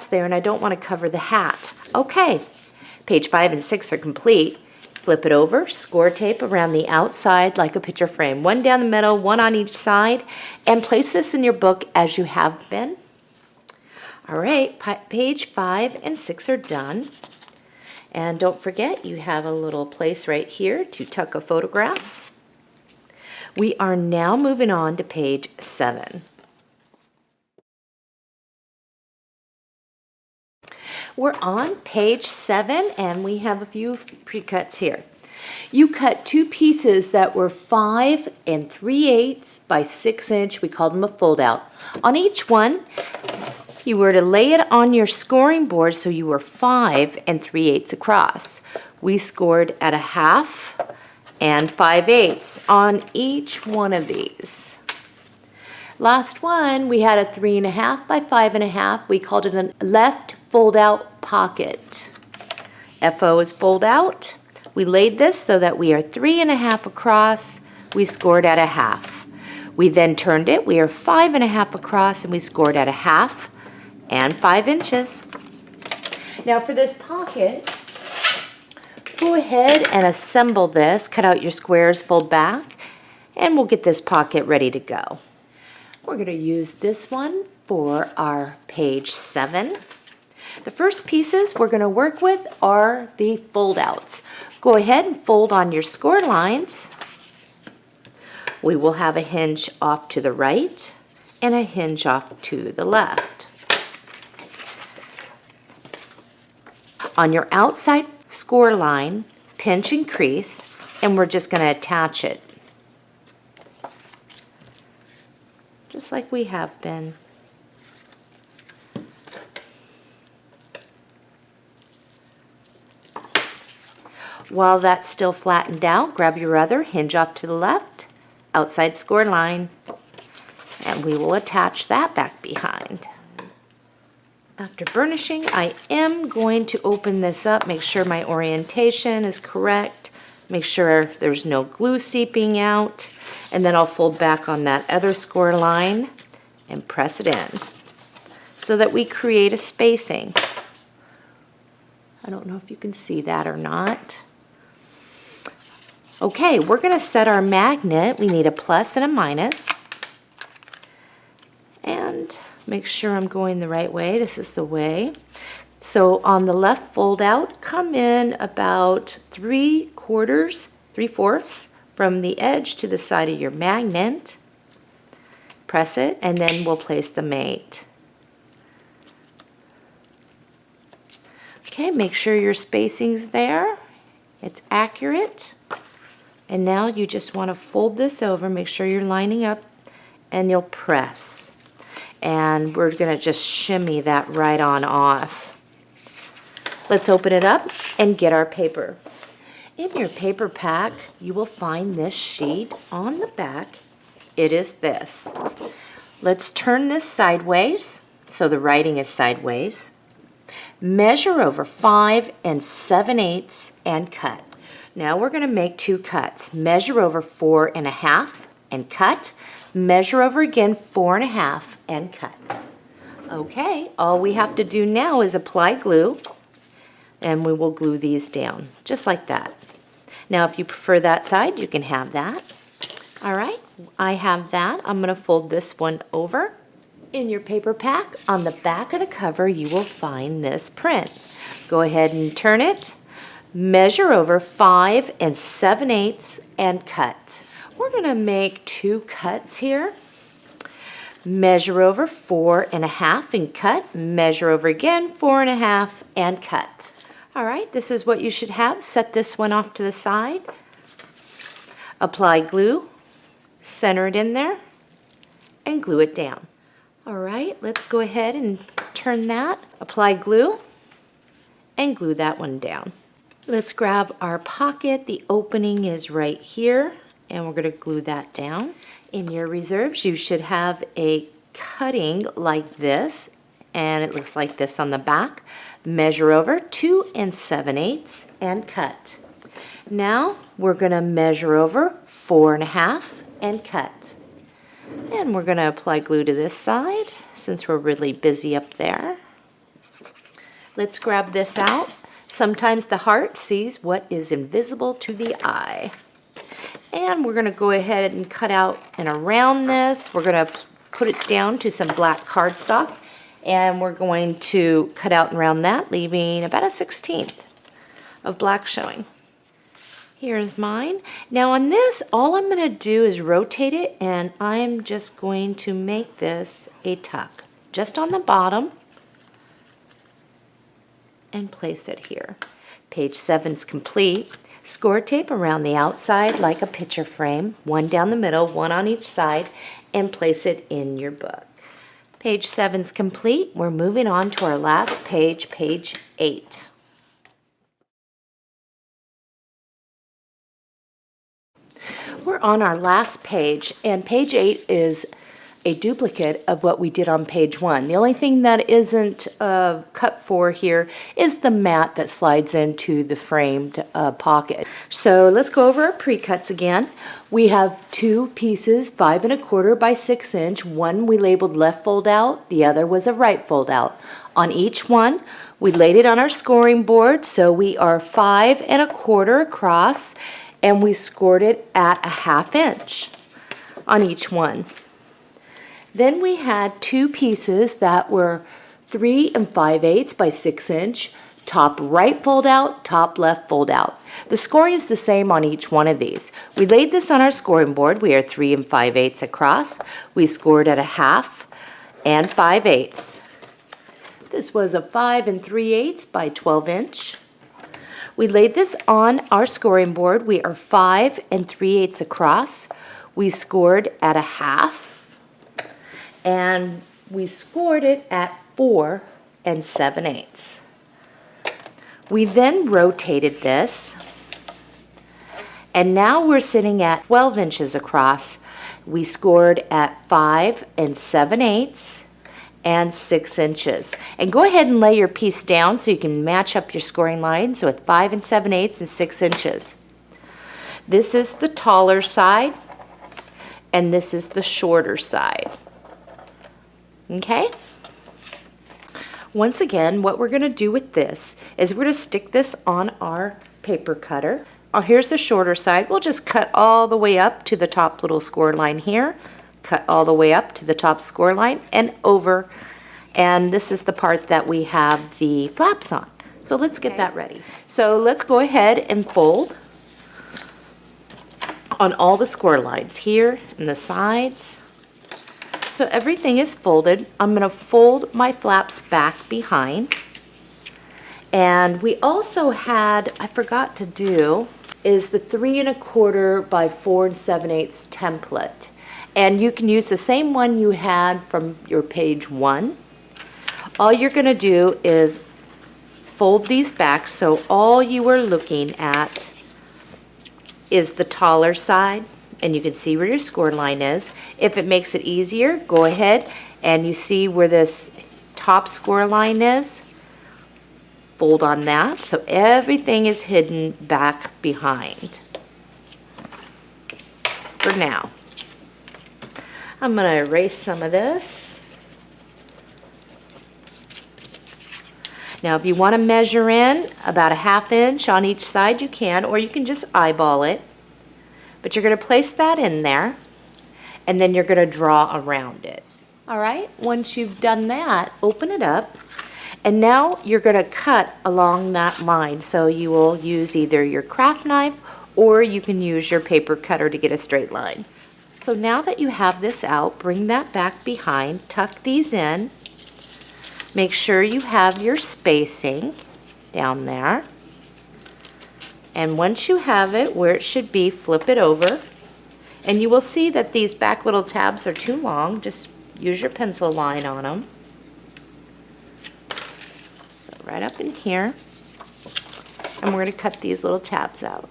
A: there, and I don't want to cover the hat. Okay, page 5 and 6 are complete. Flip it over, score tape around the outside like a picture frame. One down the middle, one on each side, and place this in your book as you have been. All right, page 5 and 6 are done. And don't forget, you have a little place right here to tuck a photograph. We are now moving on to page 7. We're on page 7 and we have a few pre-cuts here. You cut 2 pieces that were 5 3/8 by 6 inch. We called them a fold out. On each one, you were to lay it on your scoring board so you were 5 3/8 across. We scored at 1/2 and 5/8 on each one of these. Last one, we had a 3.5 by 5.5. We called it a left fold out pocket. FO is fold out. We laid this so that we are 3.5 across. We scored at 1/2. We then turned it. We are 5.5 across and we scored at 1/2 and 5 inches. Now for this pocket, go ahead and assemble this. Cut out your squares, fold back, and we'll get this pocket ready to go. We're going to use this one for our page 7. The first pieces we're going to work with are the fold outs. Go ahead and fold on your score lines. We will have a hinge off to the right and a hinge off to the left. On your outside score line, pinch and crease, and we're just going to attach it. Just like we have been. While that's still flattened out, grab your other, hinge off to the left, outside score line, and we will attach that back behind. After burnishing, I am going to open this up, make sure my orientation is correct, make sure there's no glue seeping out, and then I'll fold back on that other score line and press it in so that we create a spacing. I don't know if you can see that or not. Okay, we're going to set our magnet. We need a plus and a minus. And make sure I'm going the right way. This is the way. So on the left fold out, come in about 3/4 from the edge to the side of your magnet. Press it, and then we'll place the mate. Okay, make sure your spacing's there. It's accurate. And now you just want to fold this over, make sure you're lining up, and you'll press. And we're going to just shimmy that right on off. Let's open it up and get our paper. In your paper pack, you will find this sheet on the back. It is this. Let's turn this sideways, so the writing is sideways. Measure over 5 7/8 and cut. Now we're going to make 2 cuts. Measure over 4.5 and cut. Measure over again 4.5 and cut. Okay, all we have to do now is apply glue, and we will glue these down just like that. Now if you prefer that side, you can have that. All right, I have that. I'm going to fold this one over. In your paper pack, on the back of the cover, you will find this print. Go ahead and turn it. Measure over 5 7/8 and cut. We're going to make 2 cuts here. Measure over 4.5 and cut. Measure over again 4.5 and cut. All right, this is what you should have. Set this one off to the side. Apply glue, center it in there, and glue it down. All right, let's go ahead and turn that. Apply glue and glue that one down. Let's grab our pocket. The opening is right here. and we're going to glue that down. In your reserves, you should have a cutting like this, and it looks like this on the back. Measure over 2 7/8 and cut. Now we're going to measure over 4 1/2 and cut. And we're going to apply glue to this side since we're really busy up there. Let's grab this out. Sometimes the heart sees what is invisible to the eye. And we're going to go ahead and cut out and around this. We're going to put it down to some black cardstock, and we're going to cut out and around that, leaving about a 1/16 of black showing. Here's mine. Now on this, all I'm going to do is rotate it, and I'm just going to make this a tuck just on the bottom and place it here. Page 7's complete. Score tape around the outside like a picture frame, one down the middle, one on each side, and place it in your book. Page 7's complete. We're moving on to our last page, page 8. We're on our last page, and page 8 is a duplicate of what we did on page 1. The only thing that isn't cut for here is the mat that slides into the framed pocket. So let's go over our pre-cuts again. We have 2 pieces, 5 1/4 by 6 inch. One we labeled left fold out, the other was a right fold out. On each one, we laid it on our scoring board, so we are 5 1/4 across, and we scored it at a 1/2 inch on each one. Then we had 2 pieces that were 3 5/8 by 6 inch, top right fold out, top left fold out. The scoring is the same on each one of these. We laid this on our scoring board. We are 3 5/8 across. We scored at a 1/2 and 5/8. This was a 5 3/8 by 12 inch. We laid this on our scoring board. We are 5 3/8 across. We scored at a 1/2. And we scored it at 4 7/8. We then rotated this, and now we're sitting at 12 inches across. We scored at 5 7/8 and 6 inches. And go ahead and lay your piece down so you can match up your scoring lines with 5 7/8 and 6 inches. This is the taller side, and this is the shorter side. Okay? Once again, what we're going to do with this is we're going to stick this on our paper cutter. Here's the shorter side. We'll just cut all the way up to the top little score line here. Cut all the way up to the top score line and over. And this is the part that we have the flaps on. So let's get that ready. So let's go ahead and fold on all the score lines here and the sides. So everything is folded. I'm going to fold my flaps back behind. And we also had, I forgot to do, is the 3 1/4 by 4 7/8 template. And you can use the same one you had from your page 1. All you're going to do is fold these back so all you are looking at is the taller side, and you can see where your score line is. If it makes it easier, go ahead and you see where this top score line is. Fold on that so everything is hidden back behind. For now, I'm going to erase some of this. Now if you want to measure in about a 1/2 inch on each side, you can, or you can just eyeball it. But you're going to place that in there, and then you're going to draw around it. All right, once you've done that, open it up, and now you're going to cut along that line. So you will use either your craft knife or you can use your paper cutter to get a straight line. So now that you have this out, bring that back behind, tuck these in, make sure you have your spacing down there. And once you have it where it should be, flip it over. And you will see that these back little tabs are too long. Just use your pencil line on them. So right up in here. And we're going to cut these little tabs out.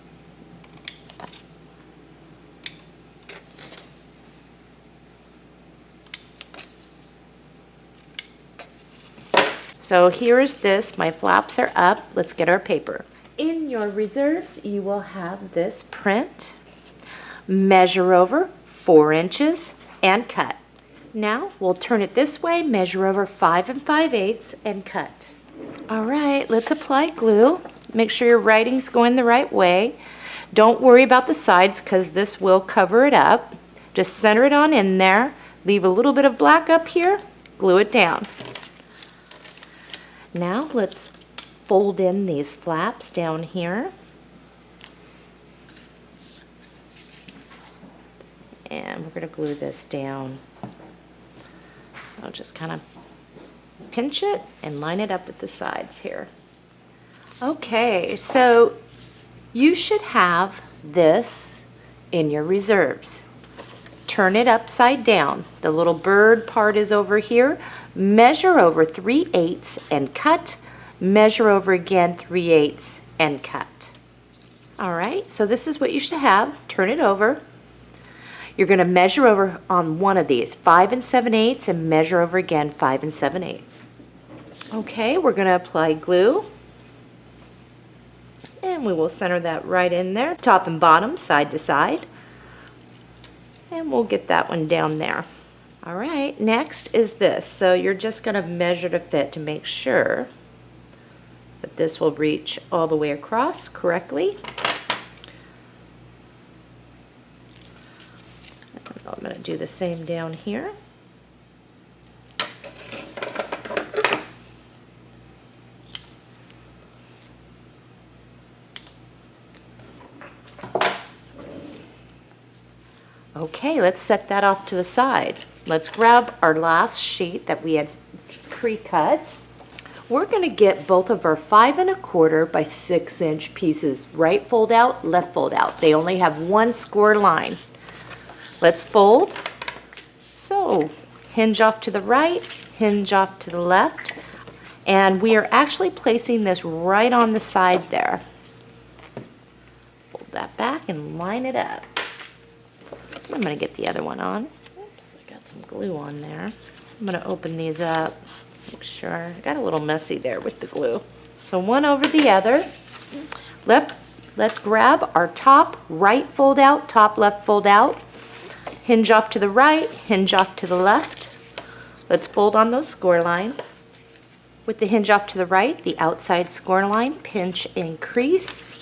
A: So here is this. My flaps are up. Let's get our paper. In your reserves, you will have this print. Measure over 4 inches and cut. Now we'll turn it this way, measure over 5 5/8 and cut. All right, let's apply glue. Make sure your writing's going the right way. Don't worry about the sides because this will cover it up. Just center it on in there. Leave a little bit of black up here. Glue it down. Now let's fold in these flaps down here. And we're going to glue this down. So just kind of pinch it and line it up at the sides here. Okay, so you should have this in your reserves. Turn it upside down. The little bird part is over here. Measure over 3/8 and cut. Measure over again 3/8 and cut. All right, so this is what you should have. Turn it over. You're going to measure over on one of these, 5 7/8, and measure over again 5 7/8. Okay, we're going to apply glue. And we will center that right in there, top and bottom, side to side. And we'll get that one down there. All right, next is this. So you're just going to measure to fit to make sure that this will reach all the way across correctly. I'm going to do the same down here. Okay, let's set that off to the side. Let's grab our last sheet that we had pre-cut. We're going to get both of our 5 1/4 by 6 inch pieces. Right fold out, left fold out. They only have one score line. Let's fold. So hinge off to the right, hinge off to the left, and we are actually placing this right on the side there. Fold that back and line it up. I'm going to get the other one on. Oops, I got some glue on there. I'm going to open these up, make sure. I got a little messy there with the glue. So one over the other. Let's grab our top right fold out, top left fold out. Hinge off to the right, hinge off to the left. Let's fold on those score lines. With the hinge off to the right, the outside score line, pinch and crease,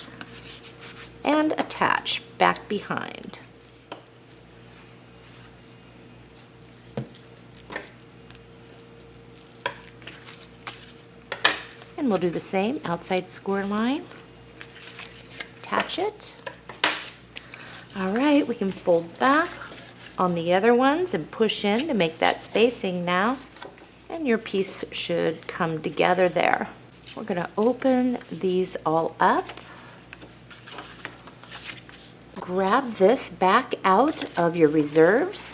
A: and attach back behind. And we'll do the same, outside score line, attach it. All right, we can fold back on the other ones and push in to make that spacing now. And your piece should come together there. We're going to open these all up. Grab this back out of your reserves.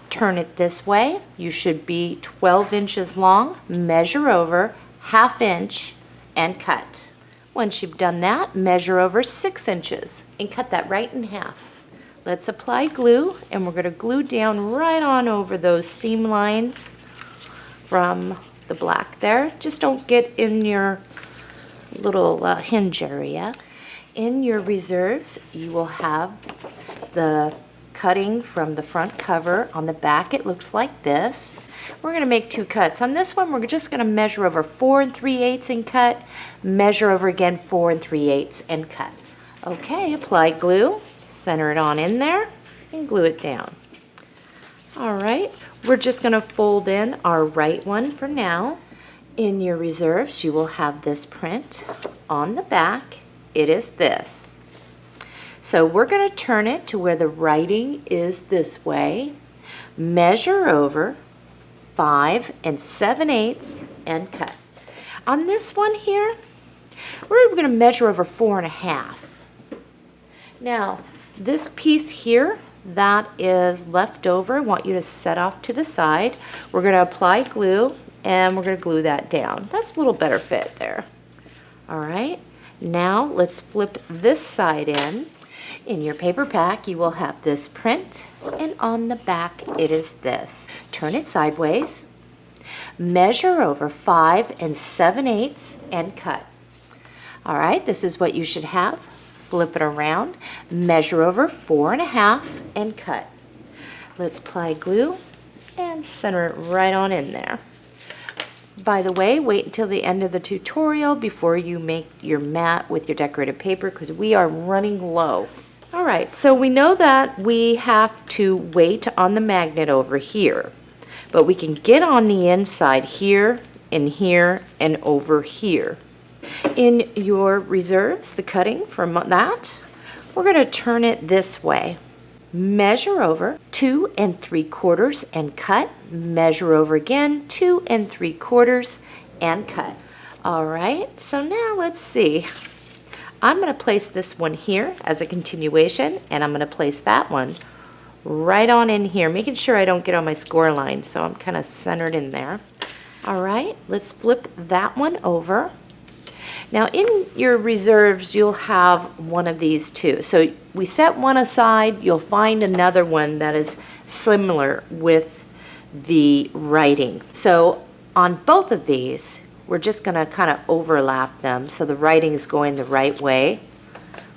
A: Turn it this way. You should be 12 inches long. Measure over 1/2 inch and cut. Once you've done that, measure over 6 inches and cut that right in half. Let's apply glue, and we're going to glue down right on over those seam lines from the black there. Just don't get in your little hinge area. In your reserves, you will have the cutting from the front cover. On the back, it looks like this. We're going to make 2 cuts. On this one, we're just going to measure over 4 3/8 and cut, measure over again 4 3/8 and cut. Okay, apply glue, center it on in there, and glue it down. All right, we're just going to fold in our right one for now. In your reserves, you will have this print on the back. It is this. So we're going to turn it to where the writing is this way. Measure over 5 7/8 and cut. On this one here, we're going to measure over 4 1/2. Now, this piece here that is left over, I want you to set off to the side. We're going to apply glue, and we're going to glue that down. That's a little better fit there. All right, now let's flip this side in. In your paper pack, you will have this print, and on the back it is this. Turn it sideways, Measure over 5 7/8 and cut. All right, this is what you should have. Flip it around, measure over 4 1/2 and cut. Let's apply glue and center it right on in there. By the way, wait until the end of the tutorial before you make your mat with your decorative paper because we are running low. All right, so we know that we have to wait on the magnet over here, but we can get on the inside here and over here. In your reserves, the cutting from that, we're going to turn it this way. Measure over 2 3/4 and cut. Measure over again 2 3/4 and cut. All right, so now let's see. I'm going to place this one here as a continuation, and I'm going to place that one right on in here, making sure I don't get on my score line, so I'm kind of centered in there. All right, let's flip that one over. Now in your reserves, you'll have one of these too. So we set one aside, you'll find another one that is similar with the writing. So on both of these, we're just gonna kind of overlap them so the writing is going the right way.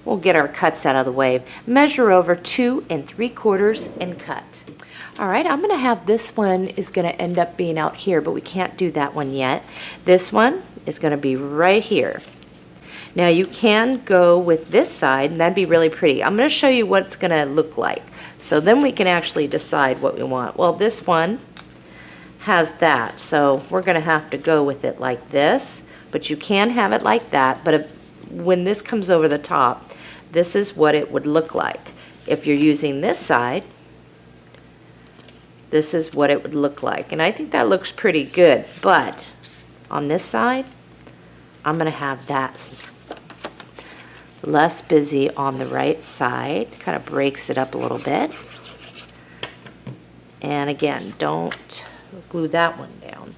A: We'll get our cuts out of the way. Measure over 2 3/4 and cut. All right, I'm gonna have this one is gonna end up being out here, but we can't do that one yet. This one is gonna be right here. Now you can go with this side and that'd be really pretty. I'm gonna show you what it's gonna look like. So then we can actually decide what we want. Well, this one has that, so we're gonna have to go with it like this, but you can have it like that, but when this comes over the top, this is what it would look like. If you're using this side, this is what it would look like. And I think that looks pretty good, but on this side, I'm gonna have that less busy on the right side. Kind of breaks it up a little bit. And again, don't glue that one down.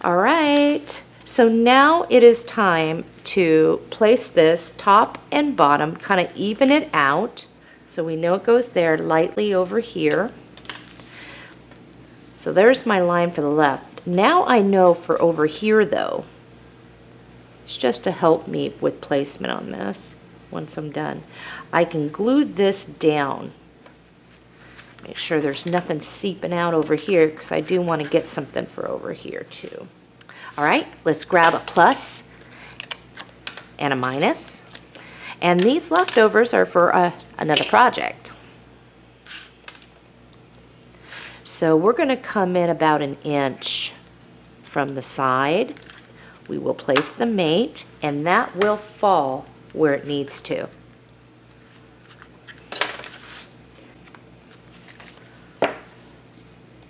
A: All right, so now it is time to place this top and bottom, kind of even it out. So we know it goes there, lightly over here. So there's my line for the left. Now I know for over here though, it's just to help me with placement on this once I'm done. I can glue this down. Make sure there's nothing seeping out over here because I do want to get something for over here too. All right, let's grab a plus and a minus. And these leftovers are for another project. So we're going to come in about 1 inch from the side. We will place the mate, and that will fall where it needs to.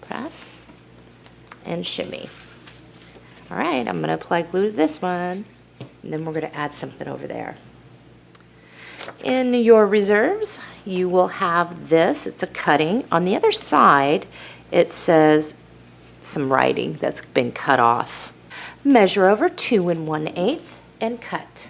A: Press and shimmy. All right, I'm going to apply glue to this one, and then we're going to add something over there. In your reserves, you will have this. It's a cutting. On the other side, it says some writing that's been cut off. Measure over 2 1/8 and cut.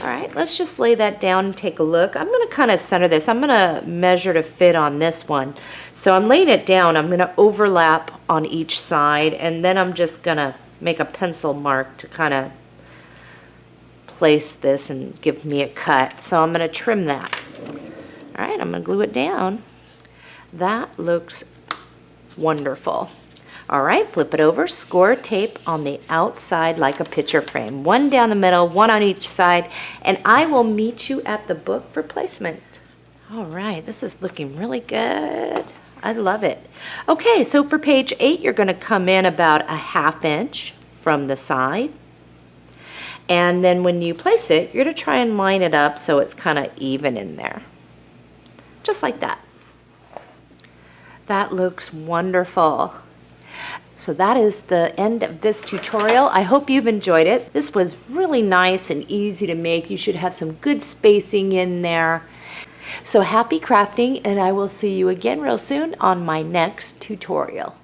A: All right, let's just lay that down and take a look. I'm going to kind of center this. I'm going to measure to fit on this one. So I'm laying it down. I'm going to overlap on each side, and then I'm just going to make a pencil mark to kind of place this and give me a cut. So I'm going to trim that. All right, I'm going to glue it down. That looks wonderful. All right, flip it over, score tape on the outside like a picture frame. One down the middle, one on each side, and I will meet you at the book for placement. All right, this is looking really good. I love it. Okay, so for page 8, you're gonna come in about 1/2 inch from the side. And then when you place it, you're gonna try and line it up so it's kind of even in there. Just like that. That looks wonderful. So that is the end of this tutorial. I hope you've enjoyed it. This was really nice and easy to make. You should have some good spacing in there. So happy crafting, and I will see you again real soon on my next tutorial.